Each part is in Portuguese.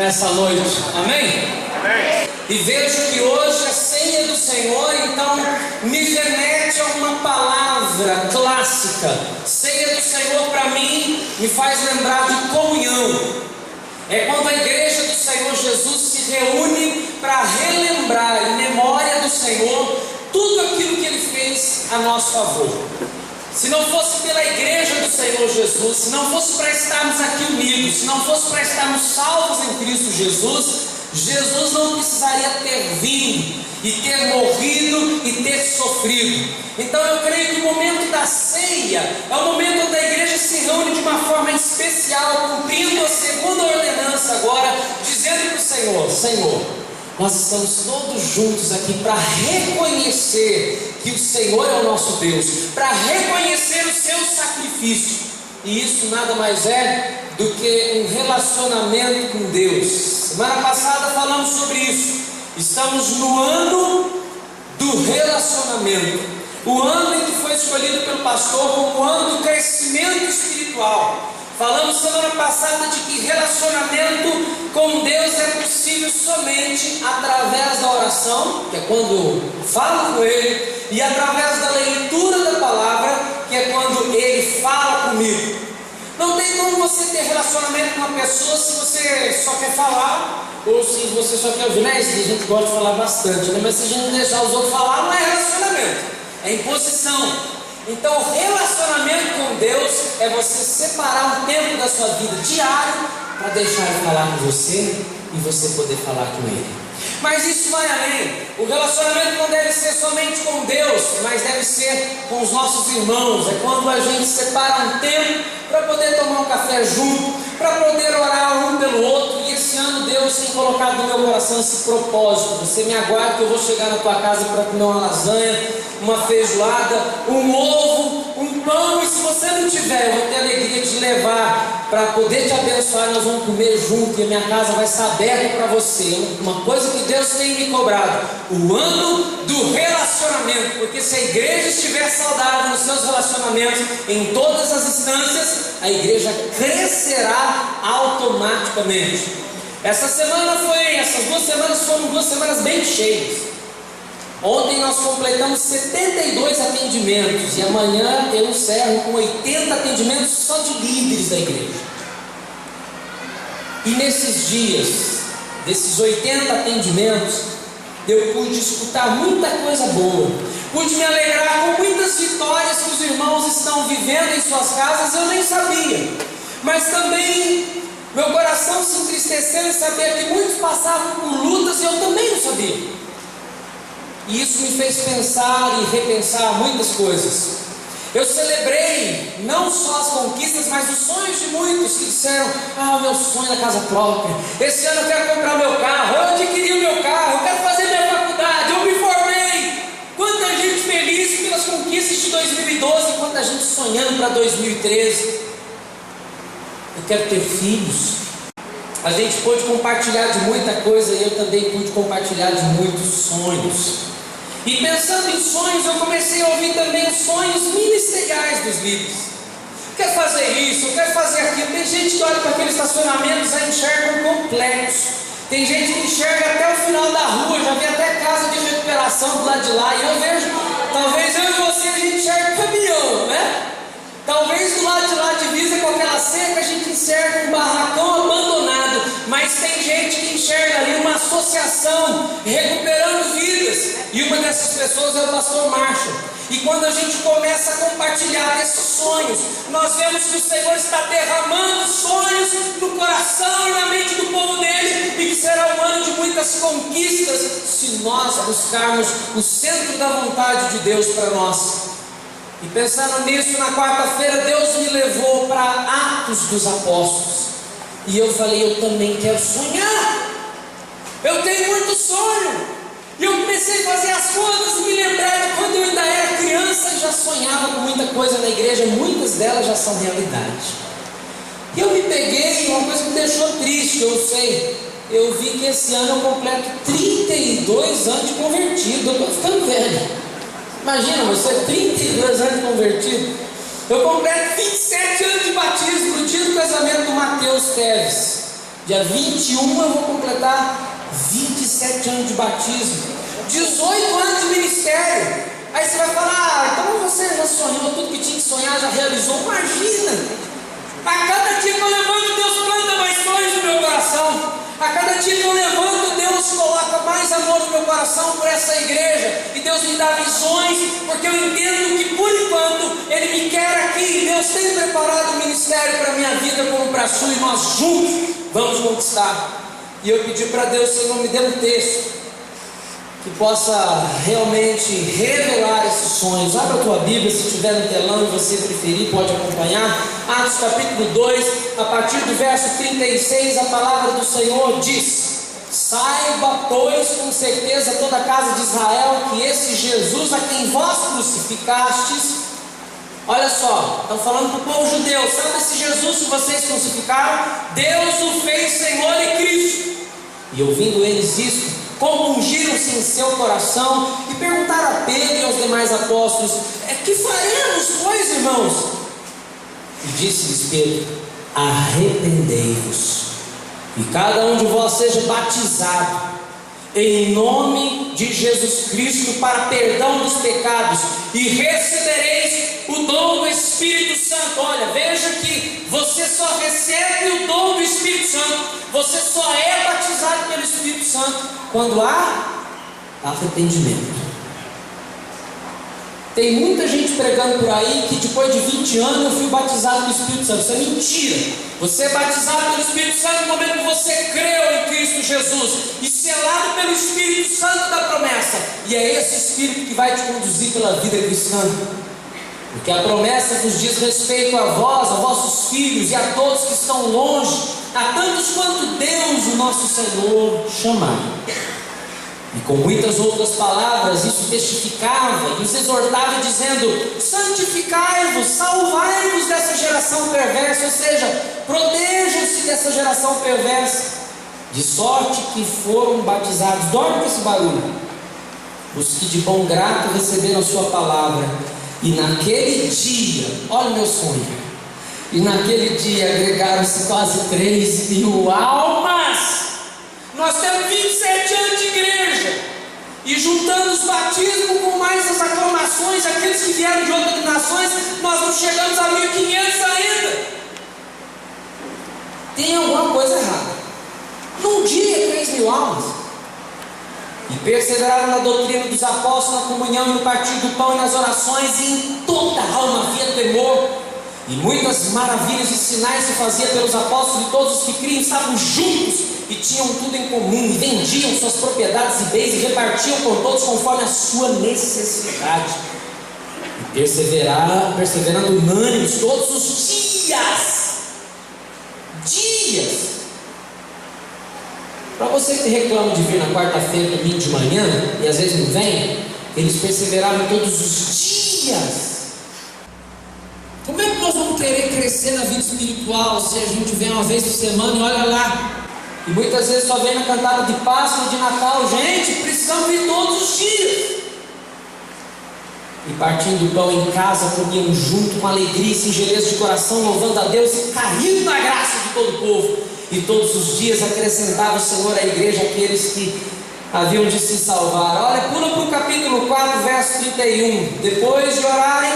nessa noite, amém? Amém. E vejo que hoje a ceia do Senhor, então, me remete a uma palavra clássica. Ceia do Senhor, para mim, me faz lembrar de comunhão. É quando a igreja do Senhor Jesus se reúne para relembrar em memória do Senhor tudo aquilo que Ele fez a nosso favor. Se não fosse pela igreja do Senhor Jesus, se não fosse para estarmos aqui unidos, se não fosse para estarmos salvos em Cristo Jesus, Jesus não precisaria ter vindo e ter morrido e ter sofrido. Então eu creio que o momento da ceia é o momento onde a igreja se reúne de uma forma especial, cumprindo a segunda ordenança agora, dizendo para o Senhor: Senhor, nós estamos todos juntos aqui para reconhecer que o Senhor é o nosso Deus, para reconhecer o seu sacrifício. E isso nada mais é do que um relacionamento com Deus. Semana passada falamos sobre isso. Estamos no ano do relacionamento, o ano em que foi escolhido pelo pastor como o ano do crescimento espiritual. Falamos semana passada de que relacionamento com Deus é possível somente através da oração, que é quando falo com Ele, e através da leitura da palavra, que é quando Ele fala comigo. Não tem como você ter relacionamento com uma pessoa se você só quer falar, ou se você só quer ouvir. Não é isso que a gente gosta de falar bastante, né? Mas se a gente não deixar os outros falar, não é relacionamento, é imposição. Então, relacionamento com Deus é você separar um tempo da sua vida diário para deixar Ele falar com você e você poder falar com Ele. Mas isso vai além. O relacionamento não deve ser somente com Deus, mas deve ser com os nossos irmãos. É quando a gente separa um tempo para poder tomar um café junto, para poder orar um pelo outro. E esse ano Deus tem colocado no meu coração esse propósito: você me aguarda que eu vou chegar na tua casa para comer uma lasanha, uma feijoada, um ovo, um pão. E se você não tiver, eu vou ter a alegria de levar para poder te abençoar. Nós vamos comer junto e a minha casa vai estar aberta para você. Uma coisa que Deus tem me cobrado: o ano do relacionamento. Porque se a igreja estiver saudável nos seus relacionamentos, em todas as instâncias, a igreja crescerá automaticamente. Essas duas semanas foram 2 semanas bem cheias. Ontem nós completamos 72 atendimentos e amanhã eu encerro com 80 atendimentos só de líderes da igreja. E nesses dias, desses 80 atendimentos, eu pude escutar muita coisa boa, pude me alegrar com muitas vitórias que os irmãos estão vivendo em suas casas. Eu nem sabia, mas também meu coração se entristeceu em saber que muitos passavam por lutas e eu também não sabia. E isso me fez pensar e repensar muitas coisas. Eu celebrei não só as conquistas, mas os sonhos de muitos que disseram: o meu sonho da casa própria, esse ano eu quero comprar meu carro, eu adquiri o meu carro, eu quero fazer minha faculdade, eu me formei. Quanta gente feliz pelas conquistas de 2012, quanta gente sonhando para 2013. Eu quero ter filhos. A gente pôde compartilhar de muita coisa e eu também pude compartilhar de muitos sonhos. E pensando em sonhos, eu comecei a ouvir também os sonhos ministeriais dos líderes. Quero fazer isso, eu quero fazer aquilo. Tem gente que olha para aqueles estacionamentos e enxerga um complexo. Tem gente que enxerga até o final da rua, já vê até casa de recuperação do lado de lá. E eu vejo, talvez eu e você, a gente enxerga um caminhão, né? Talvez do lado de lá, divisa com aquela cerca, a gente enxerga um barracão abandonado. Mas tem gente que enxerga ali uma associação recuperando vidas. E uma dessas pessoas é o pastor Marshall. E quando a gente começa a compartilhar esses sonhos, nós vemos que o Senhor está derramando sonhos no coração e na mente do povo dele, e que será um ano de muitas conquistas se nós buscarmos o centro da vontade de Deus para nós. E pensando nisso, na quarta-feira Deus me levou para Atos dos Apóstolos. E eu falei: eu também quero sonhar. Eu tenho muito sonho. E eu comecei a fazer as contas e me lembrar de quando eu ainda era criança e já sonhava com muita coisa na igreja. Muitas delas já são realidade. E eu me peguei, uma coisa que me deixou triste, eu sei. Eu vi que esse ano eu completo 32 anos de convertido. Eu estou ficando velho. Imagina você, 32 anos de convertido. Eu completo 27 anos de batismo no dia do casamento do Mateus Teves. Dia 21 eu vou completar 27 anos de batismo, 18 anos de ministério. Aí você vai falar: então você já sonhou tudo que tinha que sonhar, já realizou. Imagina! A cada dia que eu levanto, Deus planta mais sonhos no meu coração. A cada dia que eu levanto, Deus coloca mais amor no meu coração por essa igreja. E Deus me dá visões, porque eu entendo que por enquanto Ele me quer aqui. Deus tem preparado o ministério para a minha vida como para a sua, e nós juntos vamos conquistar. E eu pedi para Deus: Senhor, me dê um texto que possa realmente revelar esses sonhos. Abra a tua Bíblia, se estiver no telão e você preferir, pode acompanhar. Atos capítulo 2, a partir do verso 36, a palavra do Senhor diz: saiba, pois, com certeza toda a casa de Israel, que esse Jesus a quem vós crucificastes, olha só, estão falando para o povo judeu, sabe esse Jesus que vocês crucificaram? Deus o fez Senhor e Cristo. E ouvindo eles isso, compungiram-se em seu coração e perguntaram a Pedro e aos demais apóstolos: que faremos, pois, irmãos? E disse-lhes Pedro: arrependei-vos, e cada um de vós seja batizado em nome de Jesus Cristo para perdão dos pecados, e recebereis o dom do Espírito Santo. Olha, veja que você só recebe o dom do Espírito Santo, você só é batizado pelo Espírito Santo quando há arrependimento. Tem muita gente pregando por aí que depois de 20 anos eu fui batizado pelo Espírito Santo. Isso é mentira. Você é batizado pelo Espírito Santo no momento que você creu em Cristo Jesus, e selado pelo Espírito Santo da promessa. E é esse Espírito que vai te conduzir pela vida cristã, porque a promessa vos diz respeito a vós, a vossos filhos e a todos que estão longe, a tantos quanto Deus, o nosso Senhor, chamar. E com muitas outras palavras isso testificava e os exortava, dizendo: santificai-vos, salvai-vos dessa geração perversa. Ou seja, protejam-se dessa geração perversa, de sorte que foram batizados. Dorme com esse barulho. Os que de bom grado receberam a sua palavra. E naquele dia, olha o meu sonho, e naquele dia agregaram-se quase 3.000 almas. Nós temos 27 anos de igreja, e juntando os batismos com mais as aclamações, aqueles que vieram de outras nações, nós não chegamos a 1.500 ainda. Tem alguma coisa errada. Num dia, 3.000 almas. E perseveraram na doutrina dos apóstolos, na comunhão e no partir do pão e nas orações, e em toda a alma havia temor. E muitas maravilhas e sinais se faziam pelos apóstolos, e todos os que criam estavam juntos e tinham tudo em comum, e vendiam suas propriedades e bens e repartiam com todos conforme a sua necessidade. E perseverando unânimes todos os dias. Para você que reclama de vir na quarta-feira, domingo de manhã, e às vezes não vem, eles perseveraram todos os dias. Como é que nós vamos querer crescer na vida espiritual se a gente vem uma vez por semana e olha lá? E muitas vezes só vem na cantada de Páscoa, de Natal. Gente, precisamos vir todos os dias. E partindo o pão em casa, comiam junto com alegria e singeleza de coração, louvando a Deus e caindo na graça de todo o povo. E todos os dias acrescentava o Senhor à igreja aqueles que haviam de se salvar. Olha, pula para o capítulo 4, verso 31. Depois de orarem,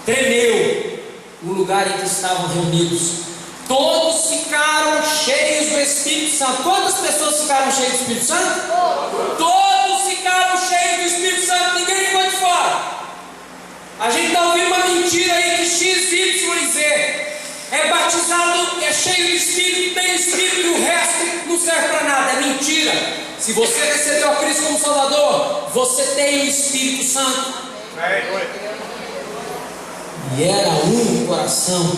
tremeu o lugar em que estavam reunidos. Todos ficaram cheios do Espírito Santo. Quantas pessoas ficaram cheias do Espírito Santo? Todos ficaram cheios do Espírito Santo. Ninguém ficou de fora. A gente está ouvindo uma mentira aí que X, Y e Z é batizado, é cheio de Espírito, tem Espírito, e o resto não serve para nada. É mentira. Se você recebeu a Cristo como Salvador, você tem o Espírito Santo. E era um coração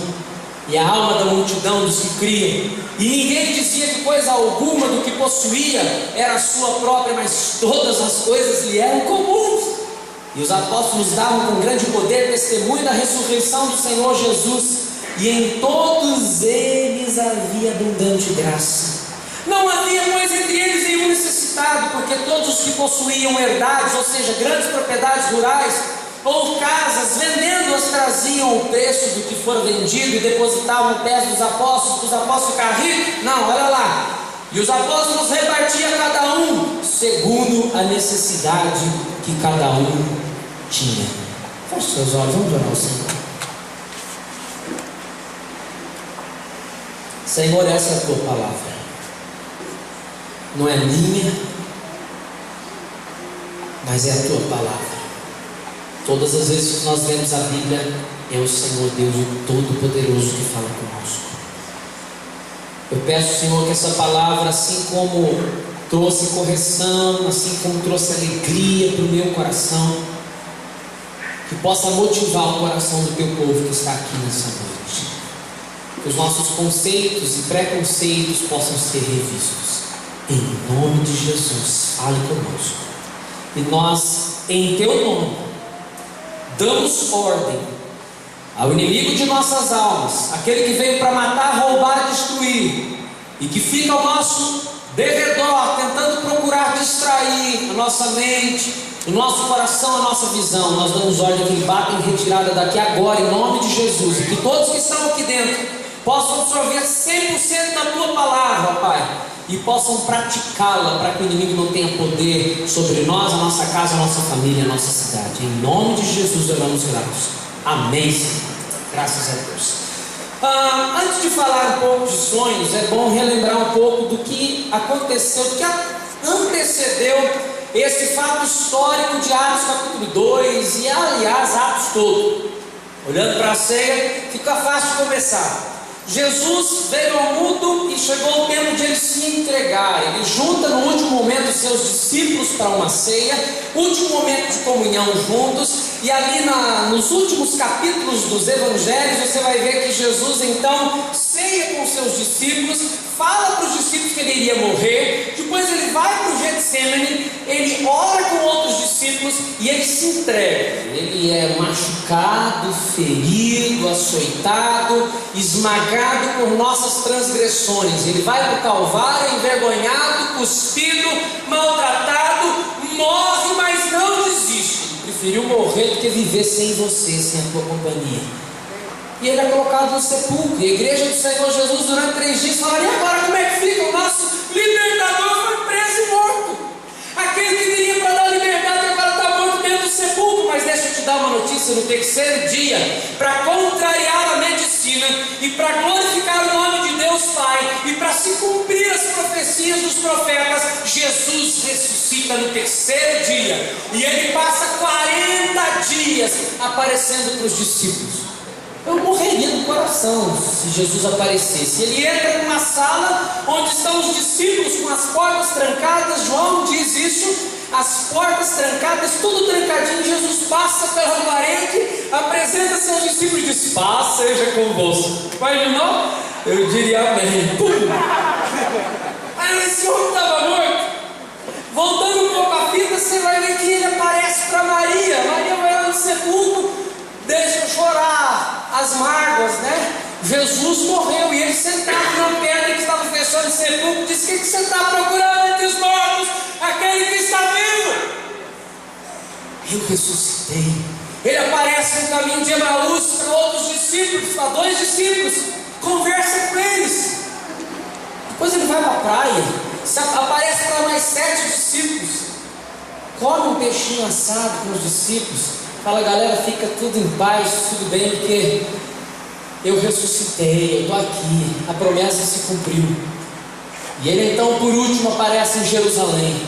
e a alma da multidão dos que criam, e ninguém dizia que coisa alguma do que possuía era sua própria, mas todas as coisas lhe eram comuns. E os apóstolos davam com grande poder testemunho da ressurreição do Senhor Jesus, e em todos eles havia abundante graça. Não havia, pois, entre eles nenhum necessitado, porque todos os que possuíam herdades, ou seja, grandes propriedades rurais, ou casas, vendendo-as, traziam o preço do que for vendido e depositavam no pés dos apóstolos, para os apóstolos ficarem ricos? Não, olha lá. E os apóstolos repartiam cada um segundo a necessidade que cada um tinha. Feche seus olhos, vamos orar ao Senhor. Senhor, essa é a tua palavra, não é minha, mas é a tua palavra. Todas as vezes que nós lemos a Bíblia, é o Senhor Deus, o Todo-Poderoso, que fala conosco. Eu peço, Senhor, que essa palavra, assim como trouxe correção, assim como trouxe alegria para o meu coração, que possa motivar o coração do teu povo que está aqui nessa noite. Que os nossos conceitos e preconceitos possam ser revistos. Em nome de Jesus, fale conosco. E nós, em teu nome, damos ordem ao inimigo de nossas almas, aquele que veio para matar, roubar e destruir, e que fica ao nosso derredor, tentando procurar distrair a nossa mente, o nosso coração, a nossa visão. Nós damos ordem que ele bata em retirada daqui agora, em nome de Jesus, e que todos que estão aqui dentro possam absorver 100% da tua palavra, Pai, e possam praticá-la, para que o inimigo não tenha poder sobre nós, a nossa casa, a nossa família, a nossa cidade. Em nome de Jesus oramos gratos. Amém, Senhor. Graças a Deus. Antes de falar um pouco de sonhos, é bom relembrar um pouco do que aconteceu, do que antecedeu esse fato histórico de Atos capítulo 2 e, aliás, Atos todo. Olhando para a ceia, fica fácil começar. Jesus veio ao mundo e chegou o tempo de ele se entregar. Ele junta no último momento os seus discípulos para uma ceia, último momento de comunhão juntos. E ali nos últimos capítulos dos evangelhos, você vai ver que Jesus então ceia com os seus discípulos, fala para os discípulos que ele iria morrer, depois ele vai para o Getsemane, ele ora com outros discípulos e ele se entrega. Ele é machucado, ferido, açoitado, esmagado por nossas transgressões. Ele vai para o Calvário envergonhado, cuspido, maltratado, morre, mas não desiste. Preferiu morrer do que viver sem você, sem a tua companhia. E ele é colocado no sepulcro. E a igreja do Senhor Jesus durante 3 dias fala: e agora como é que fica? O nosso libertador foi preso e morto. Aquele que viria para dar liberdade agora está morto dentro do sepulcro. Mas deixa eu te dar uma notícia: no terceiro dia, para contrariar a medicina e para glorificar o nome de Deus Pai e para se cumprir as profecias dos profetas, Jesus ressuscita no terceiro dia. E ele passa 40 dias aparecendo para os discípulos. Eu morreria do coração se Jesus aparecesse. Ele entra numa sala onde estão os discípulos com as portas trancadas. João diz isso, as portas trancadas, tudo trancadinho. Jesus passa pela parede, apresenta seus discípulos e diz: paz seja convosco. Imaginou? Eu diria amém. Aí esse homem estava morto. Voltando um pouco à fita, você vai ver que ele aparece para Maria. Maria vai lá no sepulcro. Deixa eu chorar as mágoas, né? Jesus morreu e ele sentado na pedra que estava fechando o sepulcro disse: o que você está procurando entre os mortos? Aquele que está vivo. Eu ressuscitei. Ele aparece no caminho de Emaús para outros discípulos, para 2 discípulos, conversa com eles. Depois ele vai para a praia, aparece para mais 7 discípulos, come um peixinho assado com os discípulos. Fala: galera, fica tudo em paz, tudo bem, porque eu ressuscitei, eu estou aqui, a promessa se cumpriu. E ele então, por último, aparece em Jerusalém,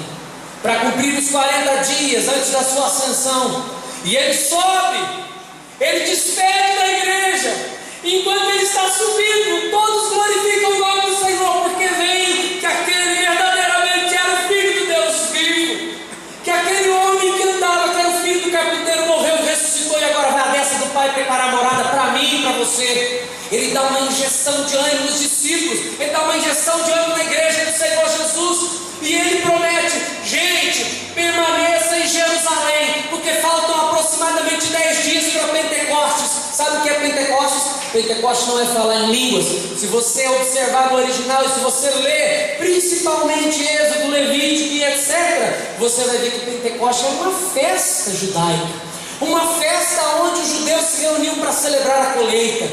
para cumprir os 40 dias antes da sua ascensão. E ele sobe, ele despede da igreja. Enquanto ele está subindo, todos glorificam o nome do Senhor, porque veem que aquele verdadeiramente era o Filho de Deus vivo, que aquele homem que andava, que era o filho do carpinteiro, morreu, ressuscitou e agora vai à destra do Pai preparar morada para mim e para você. Ele dá uma injeção de ânimo nos discípulos, ele dá uma injeção de ânimo na igreja do Senhor Jesus, e ele promete: gente, permaneça em Jerusalém, porque faltam aproximadamente 10 dias para Pentecostes. Sabe o que é Pentecostes? Pentecostes não é falar em línguas. Se você observar no original e se você ler principalmente Êxodo, Levítico e etc., você vai ver que Pentecostes é uma festa judaica, Uma festa onde os judeus se reuniam para celebrar a colheita.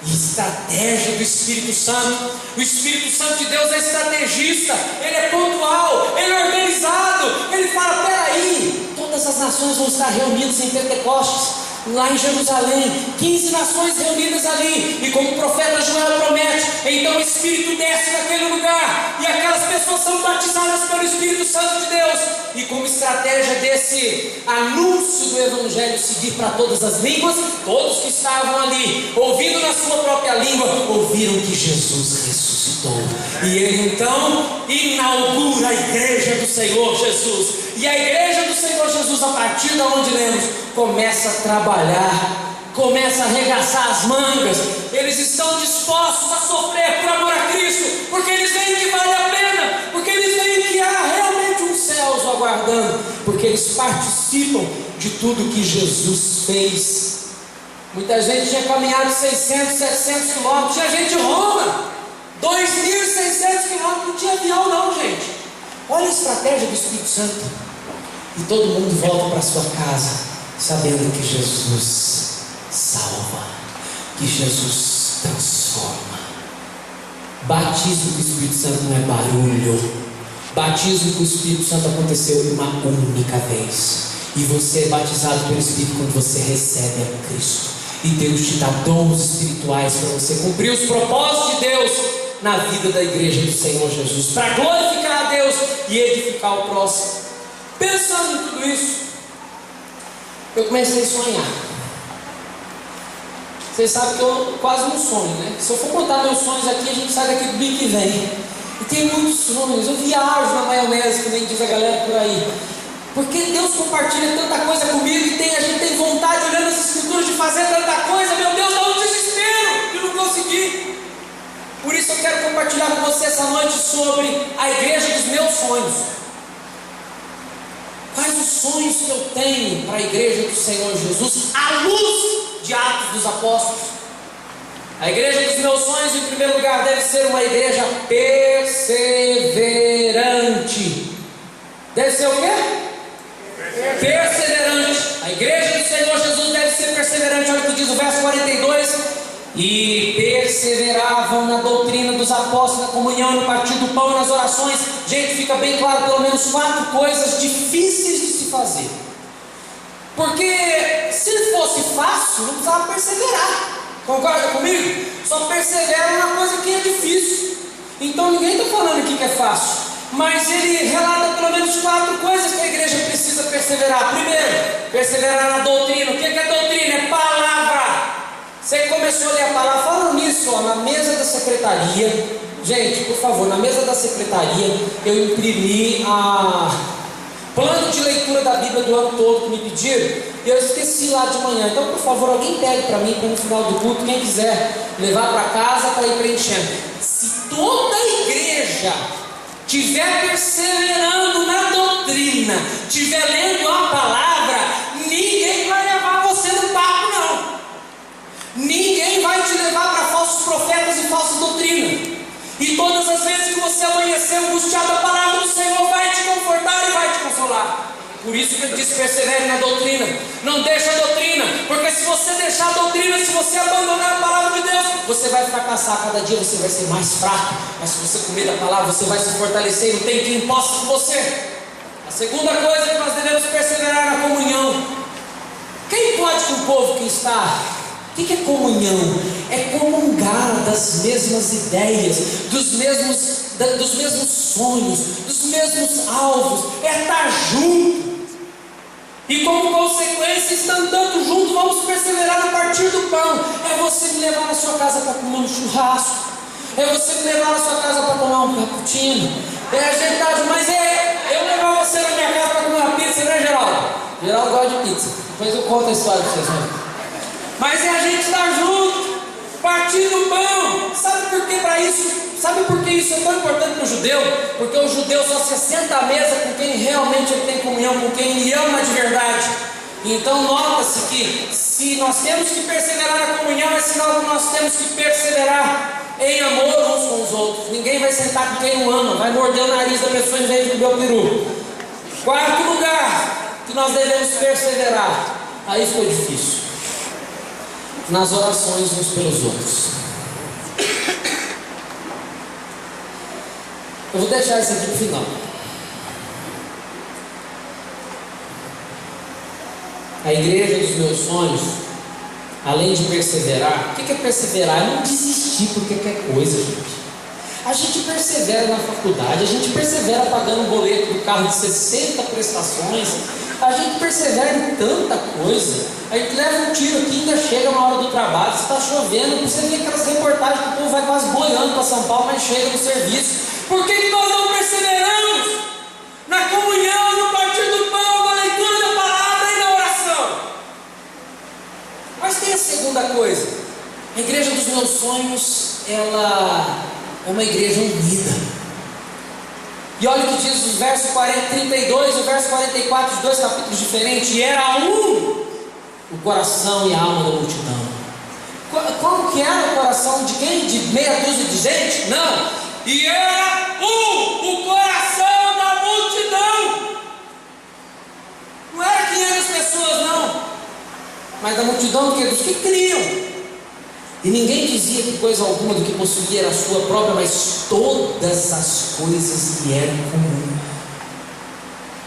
Estratégia do Espírito Santo. O Espírito Santo de Deus é estrategista, ele é pontual, ele é organizado. Ele fala: peraí, todas as nações vão estar reunidas em Pentecostes, lá em Jerusalém, 15 nações reunidas ali, e como o profeta Joel promete, então o Espírito desce naquele lugar, e aquelas pessoas são batizadas pelo Espírito Santo de Deus, e como estratégia desse anúncio do Evangelho seguir para todas as línguas, todos que estavam ali, ouvindo na sua própria língua, ouviram que Jesus ressuscitou, e ele então inaugura a igreja do Senhor Jesus. E a igreja do Senhor Jesus, a partir de onde lemos, começa a trabalhar, começa a arregaçar as mangas. Eles estão dispostos a sofrer por amor a Cristo, porque eles veem que vale a pena, porque eles veem que há realmente um céu os aguardando, porque eles participam de tudo que Jesus fez. Muita gente tinha caminhado 600, 700 quilômetros, tinha gente de Roma, 2.600 quilômetros, não tinha avião não, gente. Olha a estratégia do Espírito Santo. E todo mundo volta para sua casa, sabendo que Jesus salva, que Jesus transforma. Batismo com o Espírito Santo não é barulho. Batismo com o Espírito Santo aconteceu uma única vez. E você é batizado pelo Espírito quando você recebe a Cristo. E Deus te dá dons espirituais para você cumprir os propósitos de Deus na vida da igreja do Senhor Jesus, para glorificar a Deus e edificar o próximo. Pensando em tudo isso, eu comecei a sonhar. Vocês sabem que eu quase não sonho, né? Se eu for contar meus sonhos aqui, a gente sai daqui do bico que vem. E tem muitos sonhos, eu viajo na maionese, que nem diz a galera por aí. Porque Deus compartilha tanta coisa comigo e a gente tem vontade, olhando as Escrituras, de fazer tanta coisa. Meu Deus, dá um desespero de não conseguir. Por isso eu quero compartilhar com você essa noite sobre a igreja dos meus sonhos. Quais os sonhos que eu tenho para a igreja do Senhor Jesus, à luz de Atos dos Apóstolos? A igreja dos meus sonhos, em primeiro lugar, deve ser uma igreja perseverante. Deve ser o quê? Perseverante. A igreja do Senhor Jesus deve ser perseverante. Olha o que diz o verso 42. E perseveravam na doutrina dos apóstolos, na comunhão, no partir do pão e nas orações. Gente, fica bem claro pelo menos 4 coisas difíceis de se fazer. Porque se fosse fácil, não precisava perseverar. Concorda comigo? Só persevera na coisa que é difícil. Então ninguém está falando aqui que é fácil, mas ele relata pelo menos 4 coisas que a igreja precisa perseverar. Primeiro, perseverar na doutrina. O que é doutrina? É palavra. Você começou a ler a palavra. Falando nisso, ó, na mesa da secretaria, gente, por favor, na mesa da secretaria eu imprimi a plano de leitura da Bíblia do ano todo que me pediram, e eu esqueci lá de manhã. Então, por favor, alguém pegue para mim, para no final do culto, quem quiser levar para casa para ir preenchendo. Se toda a igreja estiver perseverando na doutrina, estiver lendo a palavra, ninguém vai levar você no papo, não. Ninguém vai te levar para falsos profetas e falsa doutrina. E todas as vezes que você amanhecer angustiado, a palavra do Senhor vai te confortar e vai te consolar. Por isso que ele diz: persevere na doutrina. Não deixa a doutrina, porque se você deixar a doutrina, se você abandonar a palavra de Deus, você vai fracassar. Cada dia você vai ser mais fraco. Mas se você comer da palavra, você vai se fortalecer. Não tem quem possa com você. A segunda coisa é que nós devemos perseverar na comunhão. Quem pode com o povo que está? O que é comunhão? É comungar das mesmas ideias, dos mesmos sonhos, dos mesmos alvos, é estar junto. E como consequência, estando tanto junto, vamos perseverar a partir do pão. É você me levar na sua casa para comer um churrasco, é você me levar na sua casa para tomar um cappuccino, é a gente estar junto. Mas eu levar você na minha casa para comer uma pizza, né, Geraldo? Geraldo gosta de pizza. Depois eu conto a história para vocês, né? Mas é a gente estar junto, partir do pão. Sabe por que para isso? Sabe por que isso é tão importante para o judeu? Porque o judeu só se senta à mesa com quem realmente ele tem comunhão, com quem ele ama de verdade. Então nota-se que se nós temos que perseverar na comunhão, é sinal que nós temos que perseverar em amor uns com os outros. Ninguém vai sentar com quem não ama, vai morder o nariz da pessoa em vez de comer o peru. Quarto lugar que nós devemos perseverar Aí ficou difícil. Nas orações uns pelos outros. Eu vou deixar isso aqui para o final. A igreja dos meus sonhos, além de perseverar, o que é perseverar? É não desistir por qualquer coisa, gente. A gente persevera na faculdade, a gente persevera pagando um boleto do carro de 60 prestações, a gente persevera em tanta coisa. A gente leva um tiro aqui e ainda chega na hora do trabalho, se está chovendo, você vê aquelas reportagens que o povo vai quase boiando para São Paulo, mas chega no serviço. Por que nós não perseveramos na comunhão, no partir do pão, na leitura da palavra e na oração? Mas tem a segunda coisa. A igreja dos meus sonhos, ela é uma igreja unida. E olha o que diz o verso 32 e o verso 44, os dois capítulos diferentes. E era um o coração e a alma da multidão. Como que era o coração de quem? De meia dúzia de gente? Não. E era o coração da multidão. Não era 500 pessoas, não. Mas da multidão dos que criam. E ninguém dizia que coisa alguma do que possuía era sua própria, mas todas as coisas lhe eram comum.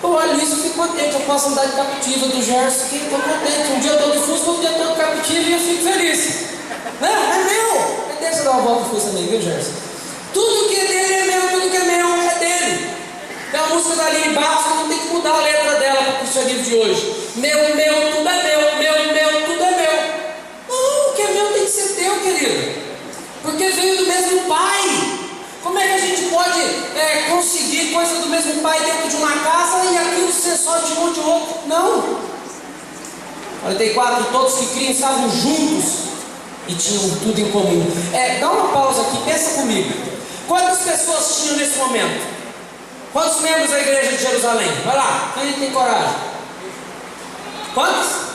Eu olho isso e fico contente. Eu posso andar de captiva do Gerson, que estou contente. Um dia eu estou de Fusca, outro dia eu estou de captiva e eu fico feliz. Não, é meu. Deixa eu dar uma volta de Fusca também, viu, Gerson? Tudo que é dele é meu, tudo que é meu é dele. Tem uma música da Aline Barros que não tem que mudar a letra dela para o cristianismo de hoje. Meu, tudo é meu, tudo é meu. Não, o que é meu tem que ser teu, querido. Porque veio do mesmo pai. Como é que a gente pode conseguir coisa do mesmo pai dentro de uma casa e aquilo ser só de um de outro? Não. 44, todos que criam estavam juntos e tinham tudo em comum. Dá uma pausa aqui, pensa comigo. Quantas pessoas tinham nesse momento? Quantos membros da igreja de Jerusalém? Vai lá, quem tem coragem? Quantos?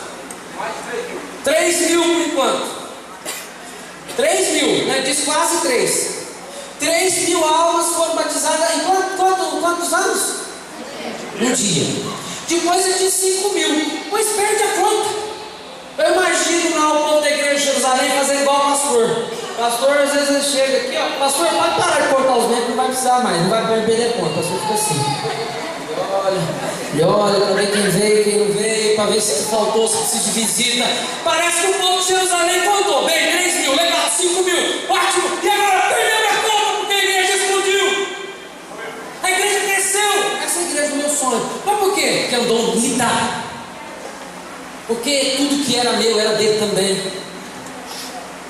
3.000 por enquanto. 3.000, né? Diz quase 3. 3.000 almas foram batizadas em quantos anos? Um dia. Depois ele diz 5.000. Pois perde a conta. Eu imagino lá o povo da igreja de Jerusalém fazendo igual o pastor. Pastor, às vezes ele chega aqui, ó. Pastor, pode parar de cortar os dentes, não vai precisar mais, não vai perder conta. O pastor fica assim. Olha para ver quem veio, quem não veio, para ver se faltou, se precisa de visita. Parece que o povo de Jerusalém contou. Bem, 3.000, legal, 5.000, ótimo. E agora perdeu a conta porque a igreja explodiu. A igreja cresceu. Essa é a igreja do meu sonho. Mas por quê? Porque andou unida. Porque tudo que era meu era dele também.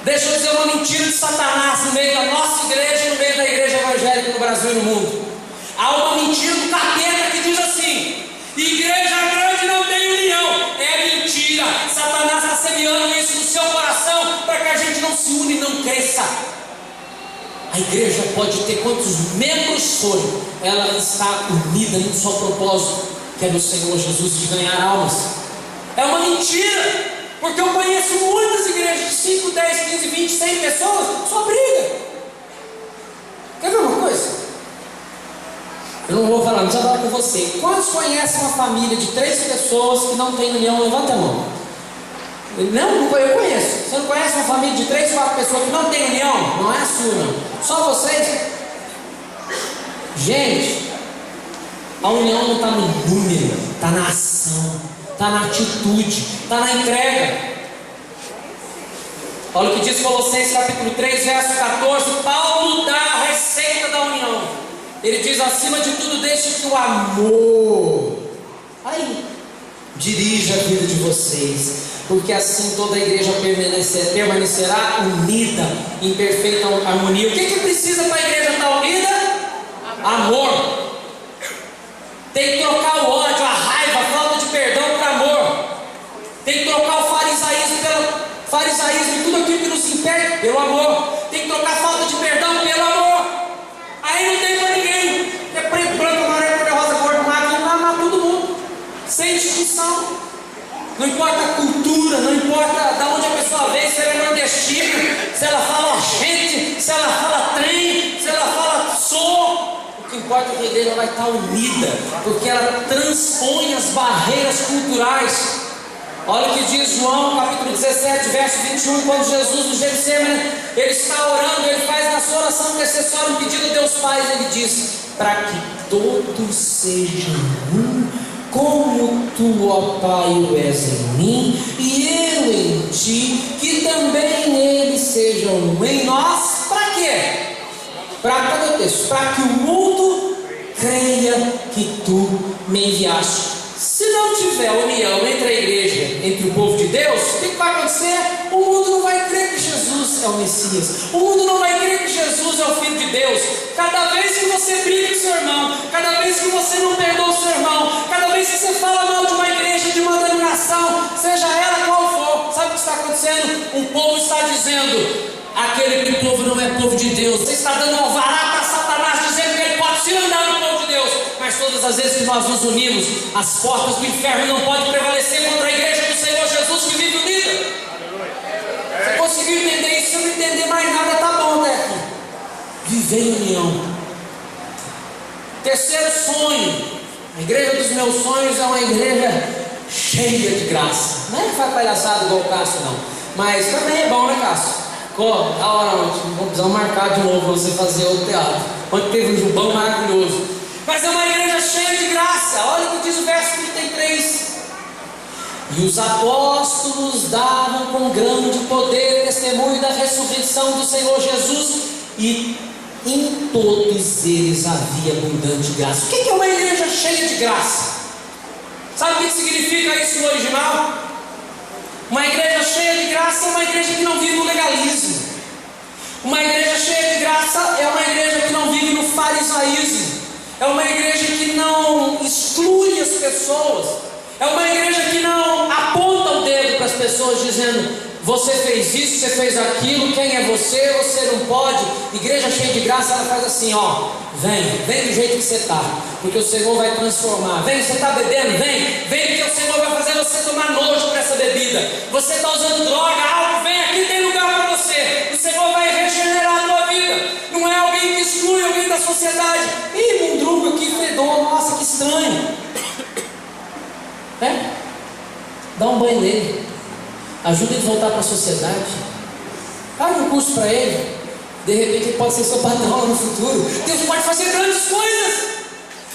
Deixa eu dizer uma mentira de Satanás no meio da nossa igreja e no meio da igreja evangélica no Brasil e no mundo. Há uma mentira do capeta que diz assim: igreja grande não tem união. É mentira. Satanás está semeando isso no seu coração para que a gente não se une e não cresça. A igreja pode ter quantos membros forem, ela está unida num só propósito, que é do Senhor Jesus, de ganhar almas. É uma mentira. Porque eu conheço muitas igrejas de 5, 10, 15, 20, 100 pessoas, só briga. Quer ver uma coisa? Eu não vou falar, não precisa falar com você. Quantos conhecem uma família de 3 pessoas que não tem união? Levanta a mão. Não, eu conheço. Você não conhece uma família de 3, 4 pessoas que não tem união? Não é a sua, não. Só vocês? Gente, a união não está no número, está na ação. Está na atitude, está na entrega. Olha o que diz Colossenses capítulo 3, verso 14. Paulo dá a receita da união. Ele diz: acima de tudo, deixe que o amor dirija a vida de vocês, porque assim toda a igreja permanecerá unida em perfeita harmonia. O que precisa para a igreja estar unida? Amor. Tem que trocar o ódio, a raiva, a falta de perdão para amor. Tem que trocar o farisaísmo e tudo aquilo que nos impede pelo amor. Tem que trocar a falta de perdão pelo amor. Aí não tem para ninguém. É preto, branco, amarelo, cor de rosa, gordo, magro, não amar todo mundo. Sem distinção. Não importa a cultura, não importa de onde a pessoa vem, se ela é nordestina, se ela fala gente, se ela fala trem, se ela fala sou. O que importa é que a igreja vai estar unida, porque ela transpõe as barreiras culturais. Olha o que diz João, capítulo 17, verso 21, quando Jesus no Getsemane, ele está orando, ele faz na sua oração intercessória um pedido a Deus Pai, ele diz: para que todos sejam um, como tu, ó Pai, o és em mim, e eu em ti, que também eles sejam um em nós. Para quê? Para que o mundo creia que tu me enviaste. Se não tiver união entre a igreja, entre o povo de Deus, o que vai acontecer? O mundo não vai crer que Jesus é o Messias. O mundo não vai crer que Jesus é o Filho de Deus. Cada vez que você briga com seu irmão, cada vez que você não perdoa o seu irmão, cada vez que você fala mal de uma igreja, de uma denominação, seja ela qual for, sabe o que está acontecendo? Um povo está dizendo: aquele povo não é povo de Deus. Você está dando alvará para Satanás, dizendo que ele pode se andar no povo de Deus. Mas todas as vezes que nós nos unimos, as portas do inferno não podem prevalecer contra a igreja do Senhor Jesus que vive unida. Você conseguiu entender isso? Se eu não entender mais nada, tá bom, né? Viver em união. Terceiro sonho: a igreja dos meus sonhos é uma igreja cheia de graça. Não é que faz palhaçada igual o Cássio, não. Mas também é bom, né, Cássio? Da hora, vamos precisar marcar de novo para você fazer outro teatro. Onde teve um jubão maravilhoso. Mas é uma igreja cheia de graça. Olha o que diz o verso 33. E os apóstolos davam com grande poder testemunho da ressurreição do Senhor Jesus, e em todos eles havia abundante graça. O que é uma igreja cheia de graça? Sabe o que significa isso no original? Uma igreja cheia de graça é uma igreja que não vive no legalismo. Uma igreja cheia de graça é uma igreja que não vive no farisaísmo. É uma igreja que não exclui as pessoas. É uma igreja que não aponta o dedo para as pessoas dizendo: você fez isso, você fez aquilo, quem é você, você não pode. Igreja cheia de graça, ela faz assim: ó, vem do jeito que você está, porque o Senhor vai transformar. Vem, você está bebendo, vem porque o Senhor vai fazer você tomar nojo para essa bebida. Você está usando droga, álcool, vem aqui, tem lugar para você. O Senhor vai regenerar a tua vida. Não é alguém que exclui alguém da sociedade. Ih, mundrugo aqui, fedor, nossa, que estranho. Dá um banho nele, ajuda ele a voltar para a sociedade, paga um curso para ele. De repente ele pode ser seu patrão lá no futuro. Deus pode fazer grandes coisas.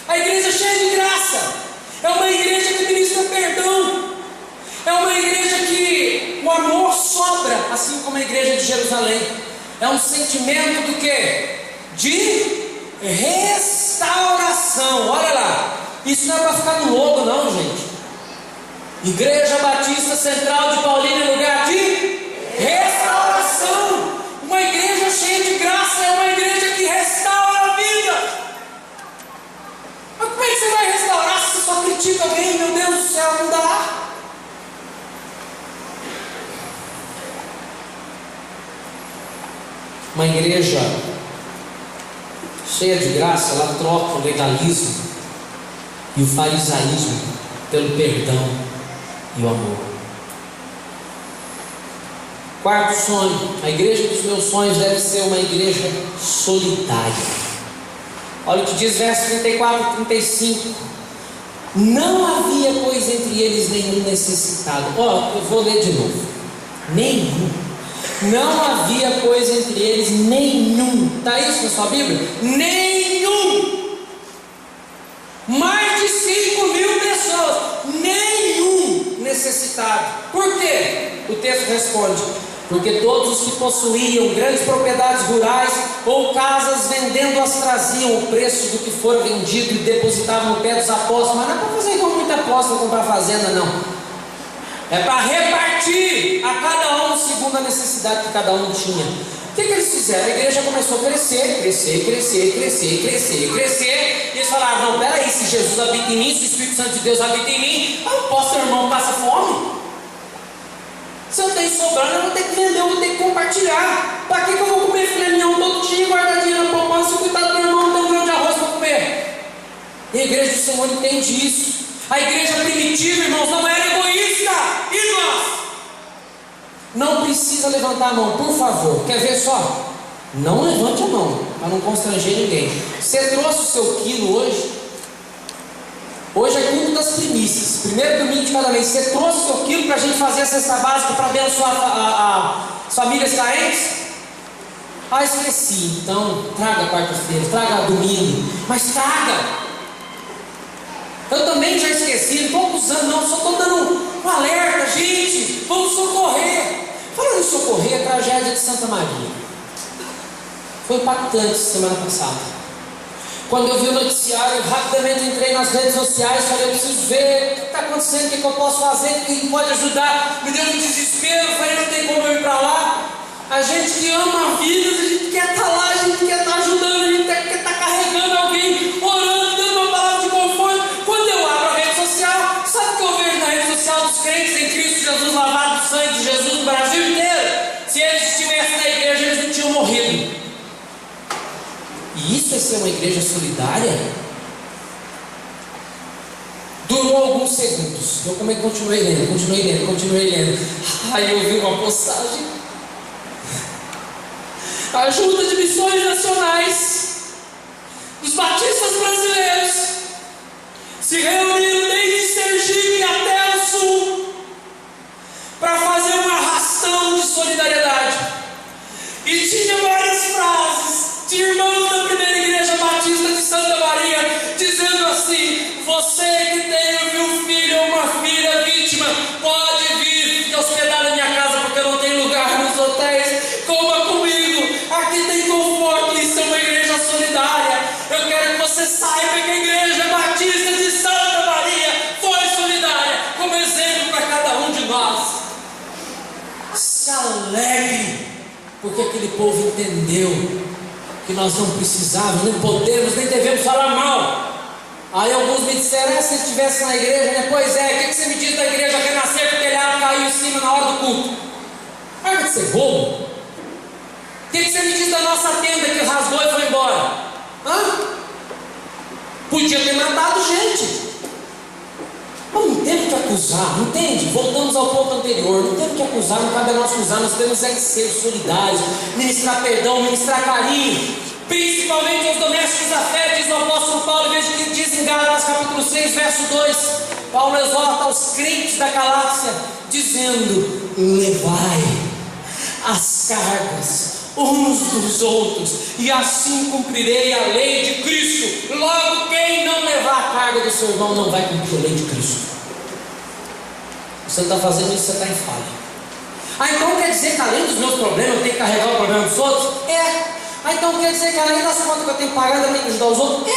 A igreja é cheia de graça. É uma igreja que ministra perdão. É uma igreja que o amor sobra, assim como a igreja de Jerusalém. É um sentimento do quê? De restauração. Olha lá, isso não é para ficar no logo não, gente. Igreja Batista Central de Paulínia, lugar de restauração. Uma igreja cheia de graça é uma igreja que restaura a vida. Mas como é que você vai restaurar se você só critica alguém? Meu Deus do céu, não dá. Uma igreja cheia de graça, ela troca o legalismo e o farisaísmo pelo perdão e o amor. Quarto sonho: a igreja dos meus sonhos deve ser uma igreja solidária. Olha o que diz verso 34 e 35. Não havia, pois, entre eles nenhum necessitado. Eu vou ler de novo. Nenhum. Não havia, pois, entre eles nenhum. Está isso na sua Bíblia? Nenhum. Mais de 5.000 pessoas. Nenhum necessitado. Por quê? O texto responde: porque todos os que possuíam grandes propriedades rurais ou casas, vendendo-as, traziam o preço do que for vendido e depositavam no pé dos apóstolos. Mas não é para fazer igual muita apóstolo comprar fazenda, não. É para repartir a cada um segundo a necessidade que cada um tinha. O que eles fizeram? A igreja começou a crescer. E eles falaram: não, peraí, se Jesus habita em mim, se o Espírito Santo de Deus habita em mim, eu não posso, meu irmão, passa fome. Se eu tenho sobrando, eu vou ter que vender, eu vou ter que compartilhar. Para que eu vou comer filé mignon todo dia, guardadinho na poupança, se cuidado do meu irmão, não tem um grão de arroz para comer? E a igreja do Senhor entende isso. A igreja primitiva, irmãos, não era egoísta. E nós? Não precisa levantar a mão, por favor. Quer ver só? Não levante a mão, para não constranger ninguém. Você trouxe o seu quilo hoje? Hoje é culto das primícias. 1 primeiro domingo de cada mês, você trouxe seu quilo para a gente fazer a cesta básica para abençoar as famílias carentes? Ah, esqueci. Então, traga quarta-feira, traga domingo, mas traga. Eu também já esqueci, não estou acusando não, só estou dando um alerta, gente, vamos socorrer. Falando em socorrer, a tragédia de Santa Maria foi impactante semana passada. Quando eu vi o noticiário, eu rapidamente entrei nas redes sociais, falei, eu preciso ver o que está acontecendo, o que eu posso fazer, quem pode ajudar. Me deu um desespero, falei, não tem como eu ir para lá. A gente que ama a vida, a gente quer estar lá, a gente quer estar ajudando, a gente quer estar carregando alguém, orando, dando uma palavra de conforto. Quando eu abro a rede social, sabe o que eu vejo na rede social dos crentes em Cristo Jesus, lavado do sangue de Jesus no Brasil inteiro? Se eles estivessem na igreja, eles não tinham morrido. E isso é ser uma igreja solidária? Durou alguns segundos. Eu continuei lendo. Aí eu vi uma postagem. A Junta de Missões Nacionais dos Batistas Brasileiros se reuniram desde Sergipe até o Sul para fazer um arrastão de solidariedade. E tinha várias frases de irmãos da primeira igreja batista de Santa Maria, dizendo assim: você que tem um filho ou uma filha vítima, pode vir se hospedar na minha casa, porque não tem lugar nos hotéis, coma comigo, aqui tem conforto, isso é uma igreja solidária. Eu quero que você saiba que a igreja batista de Santa Maria foi solidária, como exemplo para cada um de nós. Se alegre, porque aquele povo entendeu que nós não precisávamos, nem podemos, nem devemos falar mal. Aí alguns me disseram, se estivesse na igreja, né? Pois é, o que você me diz da igreja renascer que o telhado caiu em cima na hora do culto? Para de ser bobo. O que você me diz da nossa tenda que rasgou e foi embora? Podia ter matado gente. Não temos que acusar, não entende? Voltamos ao ponto anterior, não temos que acusar, não cabe a nós acusar, nós temos que ser solidários, ministrar perdão, ministrar carinho, principalmente aos domésticos da fé, diz o apóstolo Paulo, veja o que diz em Gálatas capítulo 6, verso 2, Paulo exorta aos crentes da Galácia, dizendo: levai as cargas uns dos outros, e assim cumprirei a lei de Cristo. Logo, quem não levar a carga do seu irmão não vai cumprir a lei de Cristo. Você não está fazendo isso, você está em falha. Então quer dizer que além dos meus problemas eu tenho que carregar o problema dos outros? Então quer dizer que além das contas que eu tenho que pagar eu tenho que ajudar os outros?